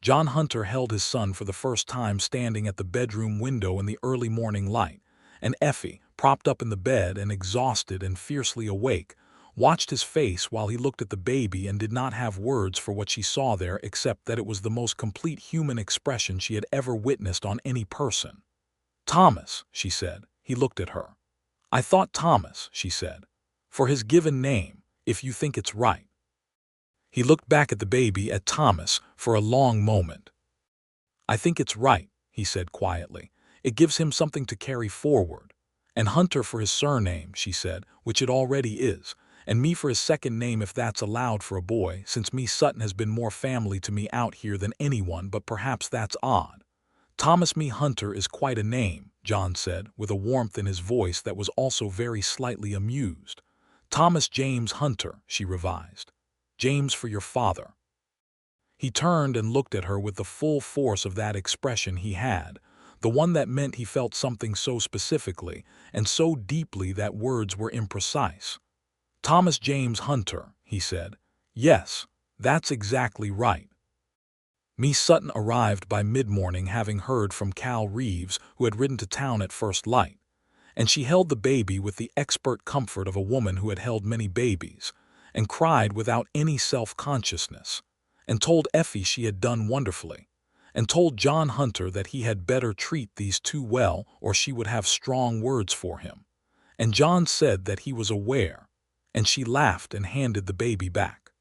John Hunter held his son for the first time standing at the bedroom window in the early morning light, and Effie, propped up in the bed and exhausted and fiercely awake, watched his face while he looked at the baby and did not have words for what she saw there except that it was the most complete human expression she had ever witnessed on any person. "Thomas," she said. He looked at her. "I thought Thomas," she said, "for his given name, if you think it's right." He looked back at the baby, at Thomas, for a long moment. "I think it's right," he said quietly. "It gives him something to carry forward. And Hunter for his surname," she said, "which it already is, and me for his second name if that's allowed for a boy, since me Sutton has been more family to me out here than anyone, but perhaps that's odd." "Thomas me Hunter is quite a name," John said, with a warmth in his voice that was also very slightly amused. "Thomas James Hunter," she revised. "James for your father." He turned and looked at her with the full force of that expression he had, the one that meant he felt something so specifically and so deeply that words were imprecise. "Thomas James Hunter," he said. "Yes, that's exactly right." Miss Sutton arrived by mid-morning, having heard from Cal Reeves, who had ridden to town at first light, and she held the baby with the expert comfort of a woman who had held many babies, and cried without any self-consciousness, and told Effie she had done wonderfully, and told John Hunter that he had better treat these two well or she would have strong words for him, and John said that he was aware, and she laughed and handed the baby back.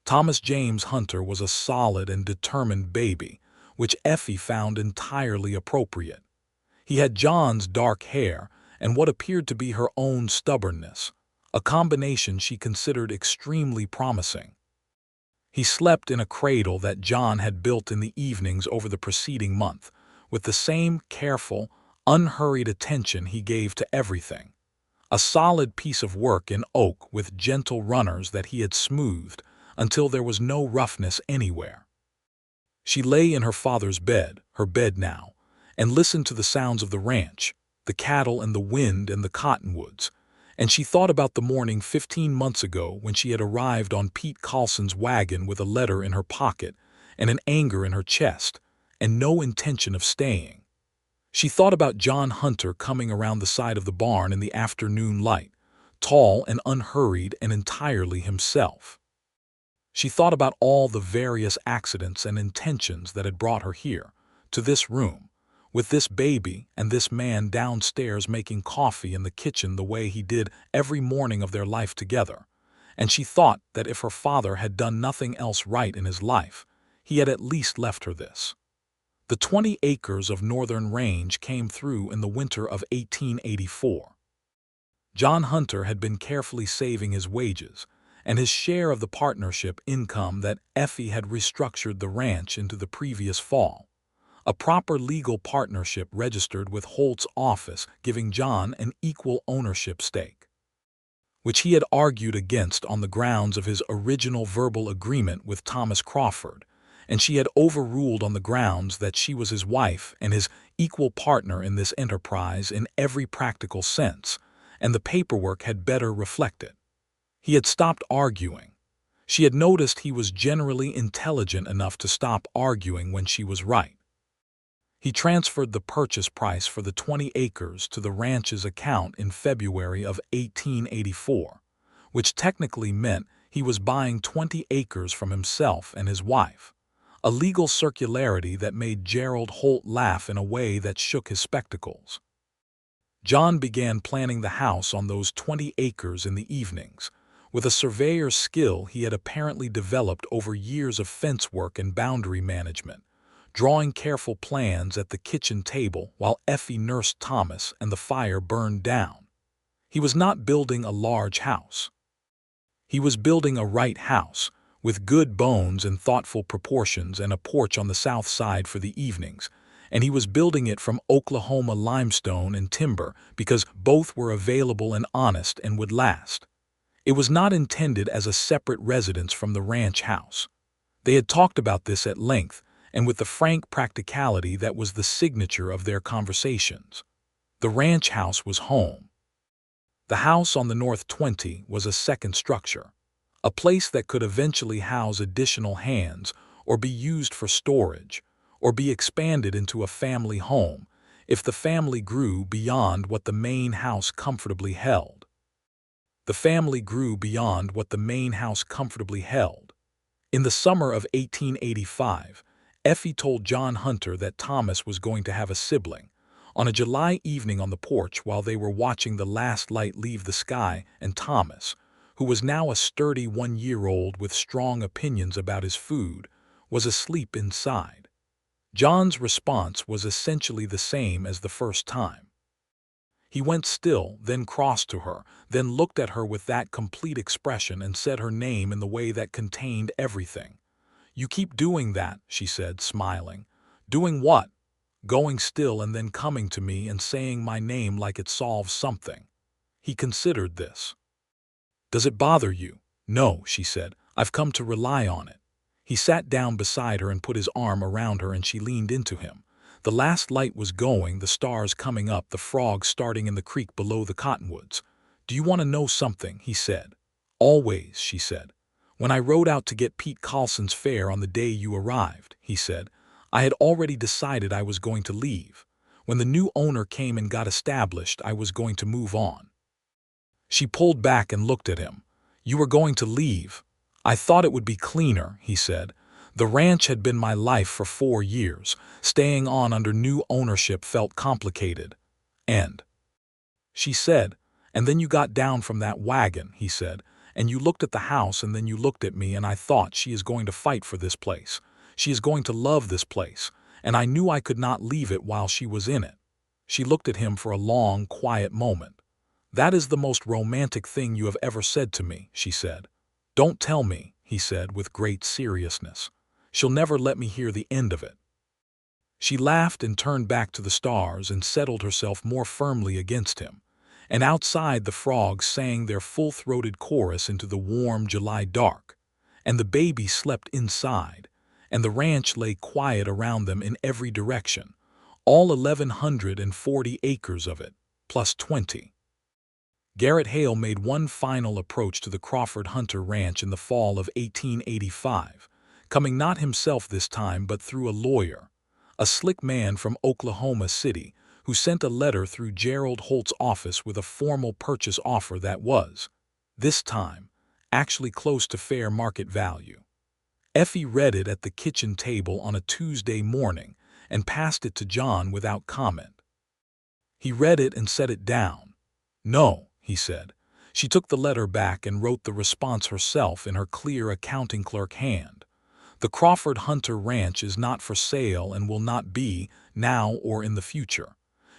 Thomas James Hunter was a solid and determined baby, which Effie found entirely appropriate. He had John's dark hair and what appeared to be her own stubbornness, a combination she considered extremely promising. He slept in a cradle that John had built in the evenings over the preceding month, with the same careful, unhurried attention he gave to everything. A solid piece of work in oak with gentle runners that he had smoothed until there was no roughness anywhere. She lay in her father's bed, her bed now, and listened to the sounds of the ranch, the cattle and the wind and the cottonwoods, and she thought about the morning 15 months ago when she had arrived on Pete Carlson's wagon with a letter in her pocket and an anger in her chest and no intention of staying. She thought about John Hunter coming around the side of the barn in the afternoon light, tall and unhurried and entirely himself. She thought about all the various accidents and intentions that had brought her here, to this room, with this baby and this man downstairs making coffee in the kitchen the way he did every morning of their life together, and she thought that if her father had done nothing else right in his life, he had at least left her this. The 20 acres of northern range came through in the winter of 1884. John Hunter had been carefully saving his wages and his share of the partnership income that Effie had restructured the ranch into the previous fall. A proper legal partnership registered with Holt's office giving John an equal ownership stake, which he had argued against on the grounds of his original verbal agreement with Thomas Crawford, and she had overruled on the grounds that she was his wife and his equal partner in this enterprise in every practical sense, and the paperwork had better reflect it. He had stopped arguing. She had noticed he was generally intelligent enough to stop arguing when she was right. He transferred the purchase price for the 20 acres to the ranch's account in February of 1884, which technically meant he was buying 20 acres from himself and his wife, a legal circularity that made Gerald Holt laugh in a way that shook his spectacles. John began planning the house on those 20 acres in the evenings, with a surveyor's skill he had apparently developed over years of fence work and boundary management, drawing careful plans at the kitchen table while Effie nursed Thomas and the fire burned down. He was not building a large house. He was building a right house, with good bones and thoughtful proportions and a porch on the south side for the evenings, and he was building it from Oklahoma limestone and timber because both were available and honest and would last. It was not intended as a separate residence from the ranch house. They had talked about this at length, and with the frank practicality that was the signature of their conversations. The ranch house was home. The house on the North 20 was a second structure, a place that could eventually house additional hands or be used for storage, or be expanded into a family home if the family grew beyond what the main house comfortably held. The family grew beyond what the main house comfortably held. In the summer of 1885, Effie told John Hunter that Thomas was going to have a sibling. On a July evening on the porch while they were watching the last light leave the sky, and Thomas, who was now a sturdy 1-year-old with strong opinions about his food, was asleep inside. John's response was essentially the same as the first time. He went still, then crossed to her, then looked at her with that complete expression and said her name in the way that contained everything. "You keep doing that," she said, smiling. "Doing what?" "Going still and then coming to me and saying my name like it solves something." He considered this. "Does it bother you?" "No," she said. "I've come to rely on it." He sat down beside her and put his arm around her, and she leaned into him. The last light was going, the stars coming up, the frogs starting in the creek below the cottonwoods. "Do you want to know something?" he said. "Always," she said. "When I rode out to get Pete Carlson's fare on the day you arrived," he said, "I had already decided I was going to leave. When the new owner came and got established, I was going to move on." She pulled back and looked at him. "You were going to leave?" "I thought it would be cleaner," he said. "The ranch had been my life for 4 years. Staying on under new ownership felt complicated." "And," she said, "and then you got down from that wagon," he said, "and you looked at the house, and then you looked at me, and I thought, she is going to fight for this place. She is going to love this place, and I knew I could not leave it while she was in it." She looked at him for a long, quiet moment. "That is the most romantic thing you have ever said to me," she said. "Don't tell me," he said with great seriousness. "She'll never let me hear the end of it." She laughed and turned back to the stars and settled herself more firmly against him. And outside, the frogs sang their full-throated chorus into the warm July dark. And the baby slept inside, and the ranch lay quiet around them in every direction, all 1,140 acres of it, plus 20. Garrett Hale made one final approach to the Crawford Hunter Ranch in the fall of 1885, coming not himself this time but through a lawyer, a slick man from Oklahoma City, who sent a letter through Gerald Holt's office with a formal purchase offer that was, this time, actually close to fair market value. Effie read it at the kitchen table on a Tuesday morning and passed it to John without comment. He read it and set it down. "No," he said. She took the letter back and wrote the response herself in her clear accounting clerk hand. "The Crawford Hunter Ranch is not for sale and will not be, now or in the future."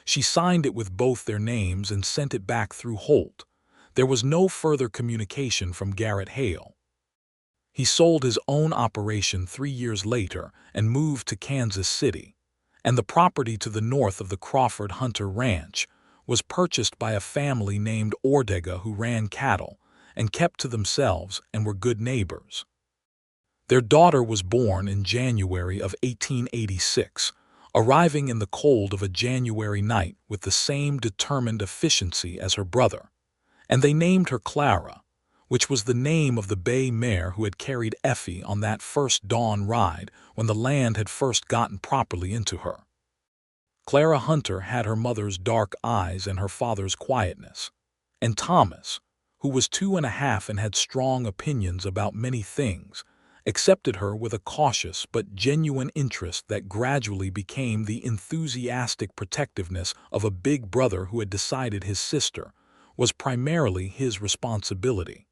She signed it with both their names and sent it back through Holt. There was no further communication from Garrett Hale. He sold his own operation 3 years later and moved to Kansas City, and the property to the north of the Crawford Hunter Ranch was purchased by a family named Ordega who ran cattle and kept to themselves and were good neighbors. Their daughter was born in January of 1886, arriving in the cold of a January night with the same determined efficiency as her brother, and they named her Clara, which was the name of the bay mare who had carried Effie on that first dawn ride when the land had first gotten properly into her. Clara Hunter had her mother's dark eyes and her father's quietness, and Thomas, who was 2.5 and had strong opinions about many things, accepted her with a cautious but genuine interest that gradually became the enthusiastic protectiveness of a big brother who had decided his sister was primarily his responsibility.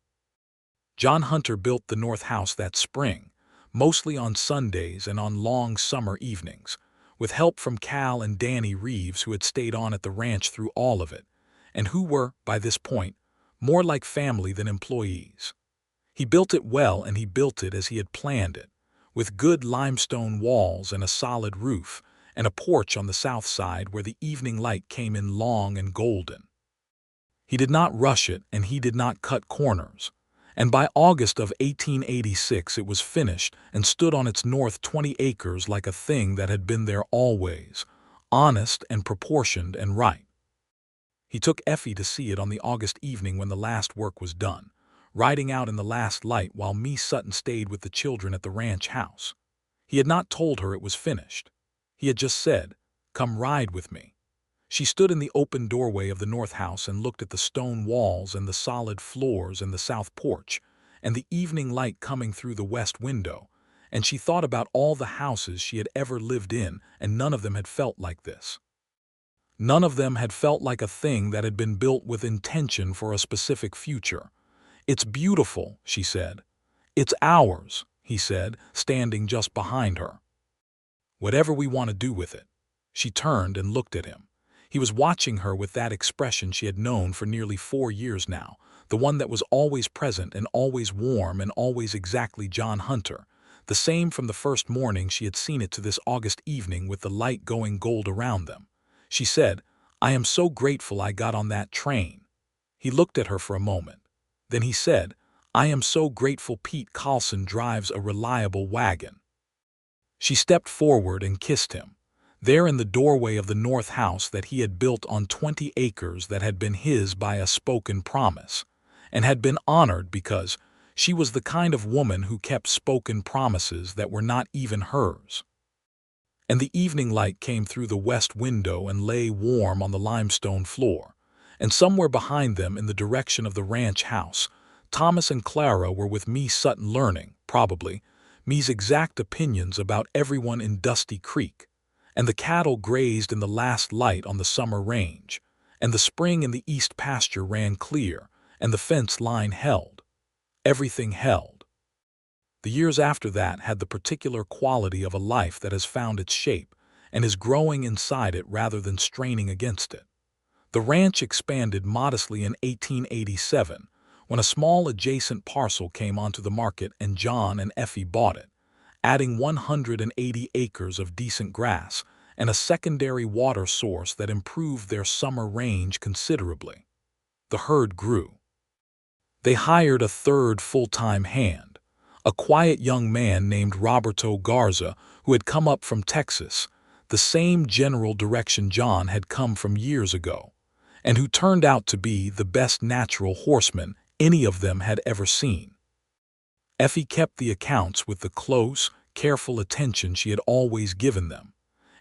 John Hunter built the north house that spring, mostly on Sundays and on long summer evenings, with help from Cal and Danny Reeves, who had stayed on at the ranch through all of it, and who were, by this point, more like family than employees. He built it well, and he built it as he had planned it, with good limestone walls and a solid roof, and a porch on the south side where the evening light came in long and golden. He did not rush it, and he did not cut corners. And by August of 1886 it was finished and stood on its north 20 acres like a thing that had been there always, honest and proportioned and right. He took Effie to see it on the August evening when the last work was done, riding out in the last light while Miss Sutton stayed with the children at the ranch house. He had not told her it was finished. He had just said, "Come ride with me." She stood in the open doorway of the north house and looked at the stone walls and the solid floors and the south porch, and the evening light coming through the west window, and she thought about all the houses she had ever lived in, and none of them had felt like this. None of them had felt like a thing that had been built with intention for a specific future. "It's beautiful," she said. "It's ours," he said, standing just behind her. "Whatever we want to do with it." She turned and looked at him. He was watching her with that expression she had known for nearly 4 years now, the one that was always present and always warm and always exactly John Hunter, the same from the first morning she had seen it to this August evening with the light going gold around them. She said, "I am so grateful I got on that train." He looked at her for a moment. Then he said, "I am so grateful Pete Carlson drives a reliable wagon." She stepped forward and kissed him, there in the doorway of the north house that he had built on 20 acres that had been his by a spoken promise, and had been honored because she was the kind of woman who kept spoken promises that were not even hers. And the evening light came through the west window and lay warm on the limestone floor, and somewhere behind them in the direction of the ranch house, Thomas and Clara were with Miss Sutton learning, probably, Me's exact opinions about everyone in Dusty Creek, and the cattle grazed in the last light on the summer range, and the spring in the east pasture ran clear, and the fence line held. Everything held. The years after that had the particular quality of a life that has found its shape and is growing inside it rather than straining against it. The ranch expanded modestly in 1887, when a small adjacent parcel came onto the market and John and Effie bought it, adding 180 acres of decent grass and a secondary water source that improved their summer range considerably. The herd grew. They hired a third full-time hand, a quiet young man named Roberto Garza who had come up from Texas, the same general direction John had come from years ago, and who turned out to be the best natural horseman any of them had ever seen. Effie kept the accounts with the close, careful attention she had always given them,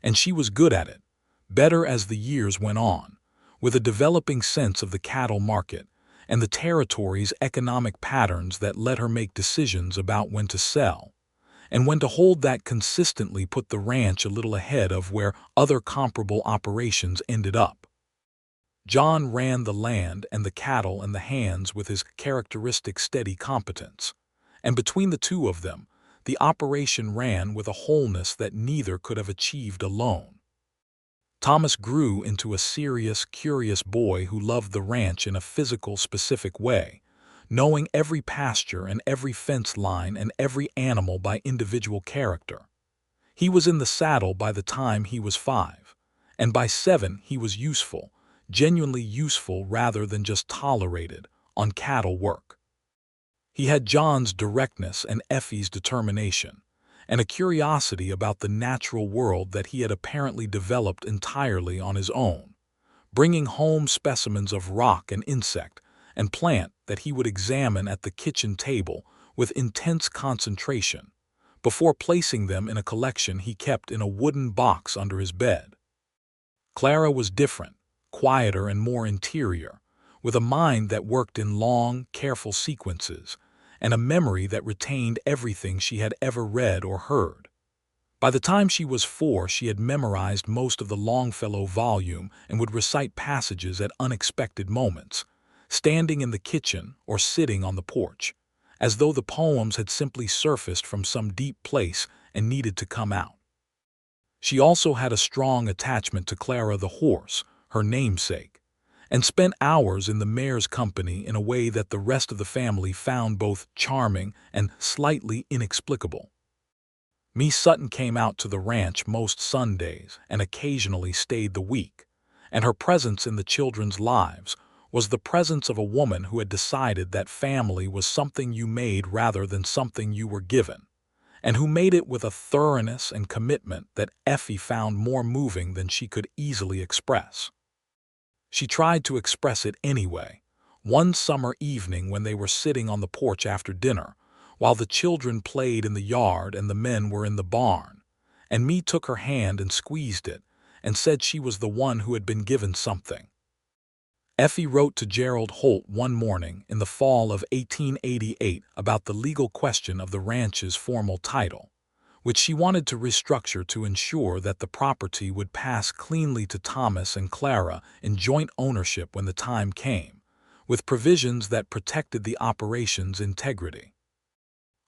and she was good at it, better as the years went on, with a developing sense of the cattle market and the territory's economic patterns that let her make decisions about when to sell, and when to hold that consistently put the ranch a little ahead of where other comparable operations ended up. John ran the land and the cattle and the hands with his characteristic steady competence, and between the two of them, the operation ran with a wholeness that neither could have achieved alone. Thomas grew into a serious, curious boy who loved the ranch in a physical, specific way, knowing every pasture and every fence line and every animal by individual character. He was in the saddle by the time he was 5, and by 7 he was useful, genuinely useful rather than just tolerated, on cattle work. He had John's directness and Effie's determination, and a curiosity about the natural world that he had apparently developed entirely on his own, bringing home specimens of rock and insect and plant that he would examine at the kitchen table with intense concentration, before placing them in a collection he kept in a wooden box under his bed. Clara was different, quieter and more interior, with a mind that worked in long, careful sequences, and a memory that retained everything she had ever read or heard. By the time she was 4, she had memorized most of the Longfellow volume and would recite passages at unexpected moments, standing in the kitchen or sitting on the porch, as though the poems had simply surfaced from some deep place and needed to come out. She also had a strong attachment to Clara the horse, her namesake, and spent hours in the mare's company in a way that the rest of the family found both charming and slightly inexplicable. Miss Sutton came out to the ranch most Sundays and occasionally stayed the week, and her presence in the children's lives, was the presence of a woman who had decided that family was something you made rather than something you were given, and who made it with a thoroughness and commitment that Effie found more moving than she could easily express. She tried to express it anyway, one summer evening when they were sitting on the porch after dinner, while the children played in the yard and the men were in the barn, and me took her hand and squeezed it, and said she was the one who had been given something. Effie wrote to Gerald Holt one morning in the fall of 1888 about the legal question of the ranch's formal title, which she wanted to restructure to ensure that the property would pass cleanly to Thomas and Clara in joint ownership when the time came, with provisions that protected the operation's integrity.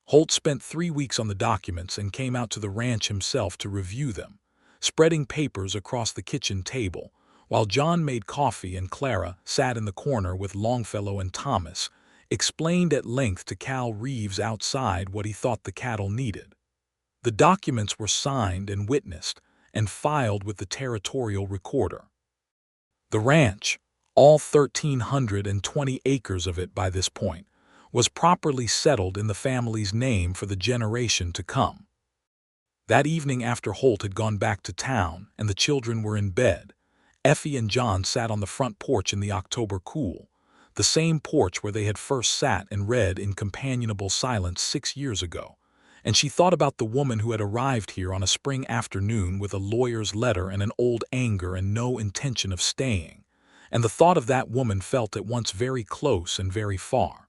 Holt spent 3 weeks on the documents and came out to the ranch himself to review them, spreading papers across the kitchen table, while John made coffee and Clara sat in the corner with Longfellow and Thomas, explained at length to Cal Reeves outside what he thought the cattle needed. The documents were signed and witnessed and filed with the territorial recorder. The ranch, all 1,320 acres of it by this point, was properly settled in the family's name for the generation to come. That evening after Holt had gone back to town and the children were in bed, Effie and John sat on the front porch in the October cool, the same porch where they had first sat and read in companionable silence 6 years ago, and she thought about the woman who had arrived here on a spring afternoon with a lawyer's letter and an old anger and no intention of staying, and the thought of that woman felt at once very close and very far.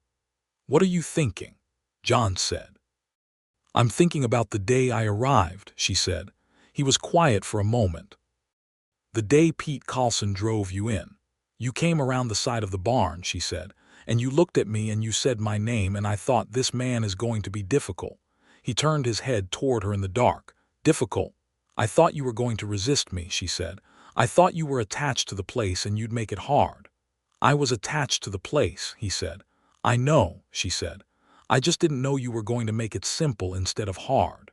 "What are you thinking?" John said. "I'm thinking about the day I arrived," she said. He was quiet for a moment. "The day Pete Carlson drove you in. You came around the side of the barn," she said, "and you looked at me and you said my name, and I thought, this man is going to be difficult." He turned his head toward her in the dark. "Difficult? I thought you were going to resist me," she said. "I thought you were attached to the place and you'd make it hard." "I was attached to the place," he said. "I know," she said. "I just didn't know you were going to make it simple instead of hard."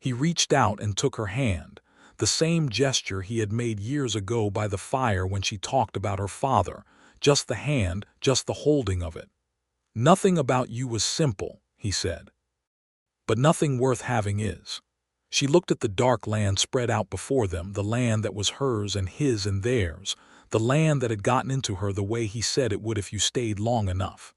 He reached out and took her hand, the same gesture he had made years ago by the fire when she talked about her father, just the hand, just the holding of it. "Nothing about you was simple," he said. "But nothing worth having is." She looked at the dark land spread out before them, the land that was hers and his and theirs, the land that had gotten into her the way he said it would if you stayed long enough.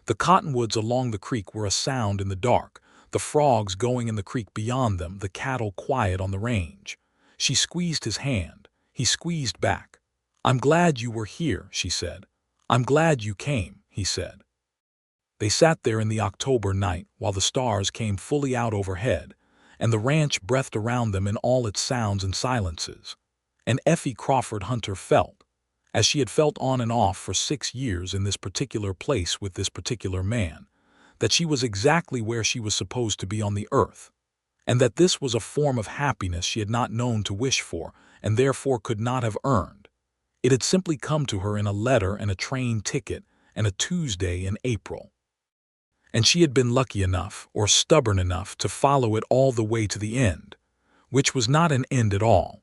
The cottonwoods along the creek were a sound in the dark, the frogs going in the creek beyond them, the cattle quiet on the range. She squeezed his hand. He squeezed back. "I'm glad you were here," she said. "I'm glad you came," he said. They sat there in the October night while the stars came fully out overhead, and the ranch breathed around them in all its sounds and silences. And Effie Crawford Hunter felt, as she had felt on and off for 6 years in this particular place with this particular man, that she was exactly where she was supposed to be on the earth, and that this was a form of happiness she had not known to wish for and therefore could not have earned. It had simply come to her in a letter and a train ticket and a Tuesday in April. And she had been lucky enough, or stubborn enough, to follow it all the way to the end, which was not an end at all.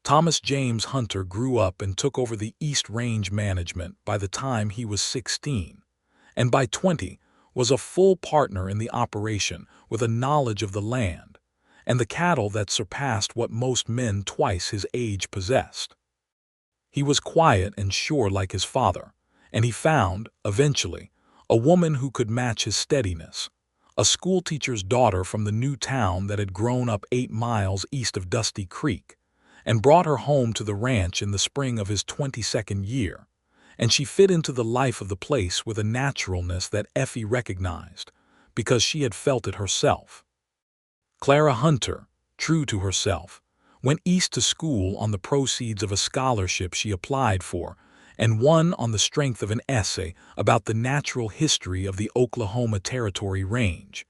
Thomas James Hunter grew up and took over the East Range management by the time he was 16, and by 20 was a full partner in the operation with a knowledge of the land and the cattle that surpassed what most men twice his age possessed. He was quiet and sure like his father, and he found, eventually, a woman who could match his steadiness, a schoolteacher's daughter from the new town that had grown up 8 miles east of Dusty Creek, and brought her home to the ranch in the spring of his 22nd year, and she fit into the life of the place with a naturalness that Effie recognized, because she had felt it herself. Clara Hunter, true to herself, went east to school on the proceeds of a scholarship she applied for, and won on the strength of an essay about the natural history of the Oklahoma Territory Range,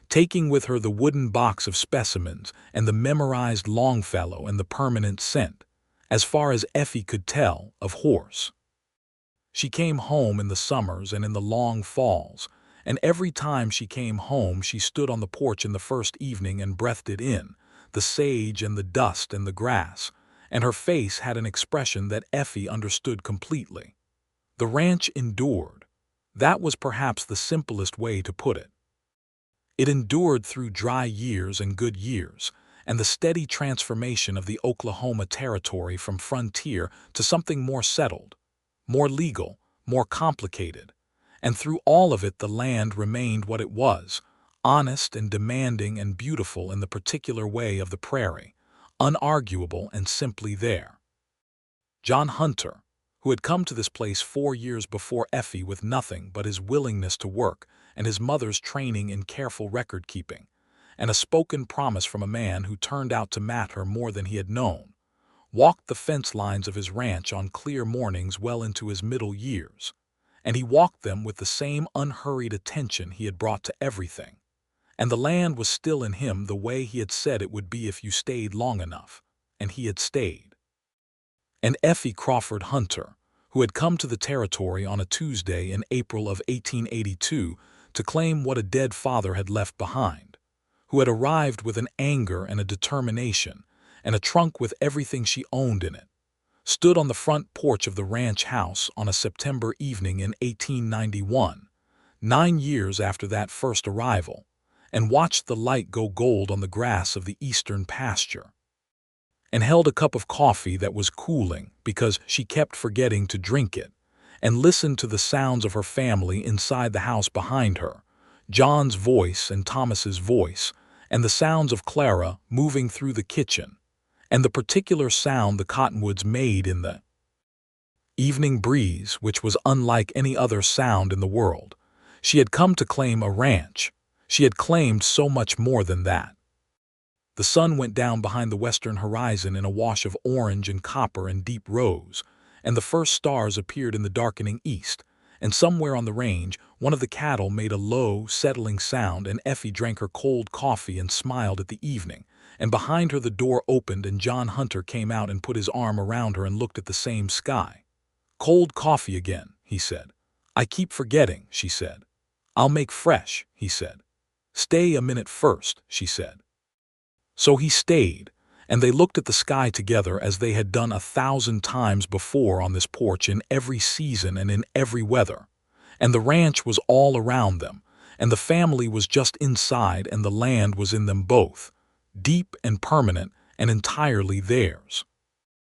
taking with her the wooden box of specimens and the memorized Longfellow and the permanent scent, as far as Effie could tell, of horse. She came home in the summers and in the long falls, and every time she came home she stood on the porch in the first evening and breathed it in, the sage and the dust and the grass, and her face had an expression that Effie understood completely. The ranch endured. That was perhaps the simplest way to put it. It endured through dry years and good years, and the steady transformation of the Oklahoma Territory from frontier to something more settled, more legal, more complicated. And through all of it, the land remained what it was, honest and demanding and beautiful in the particular way of the prairie, unarguable and simply there. John Hunter, who had come to this place 4 years before Effie with nothing but his willingness to work and his mother's training in careful record-keeping, and a spoken promise from a man who turned out to matter more than he had known, walked the fence lines of his ranch on clear mornings well into his middle years, and he walked them with the same unhurried attention he had brought to everything. And the land was still in him the way he had said it would be if you stayed long enough, and he had stayed. And Effie Crawford Hunter, who had come to the territory on a Tuesday in April of 1882 to claim what a dead father had left behind, who had arrived with an anger and a determination and a trunk with everything she owned in it, stood on the front porch of the ranch house on a September evening in 1891, 9 years after that first arrival, and watched the light go gold on the grass of the eastern pasture, and held a cup of coffee that was cooling because she kept forgetting to drink it, and listened to the sounds of her family inside the house behind her, John's voice and Thomas's voice, and the sounds of Clara moving through the kitchen, and the particular sound the cottonwoods made in the evening breeze, which was unlike any other sound in the world. She had come to claim a ranch. She had claimed so much more than that. The sun went down behind the western horizon in a wash of orange and copper and deep rose, and the first stars appeared in the darkening east, and somewhere on the range one of the cattle made a low, settling sound, and Effie drank her cold coffee and smiled at the evening, and behind her the door opened and John Hunter came out and put his arm around her and looked at the same sky. "Cold coffee again," he said. "I keep forgetting," she said. "I'll make fresh," he said. "Stay a minute first," she said. So he stayed, and they looked at the sky together as they had done 1,000 times before on this porch in every season and in every weather. And the ranch was all around them, and the family was just inside, and the land was in them both, deep and permanent and entirely theirs.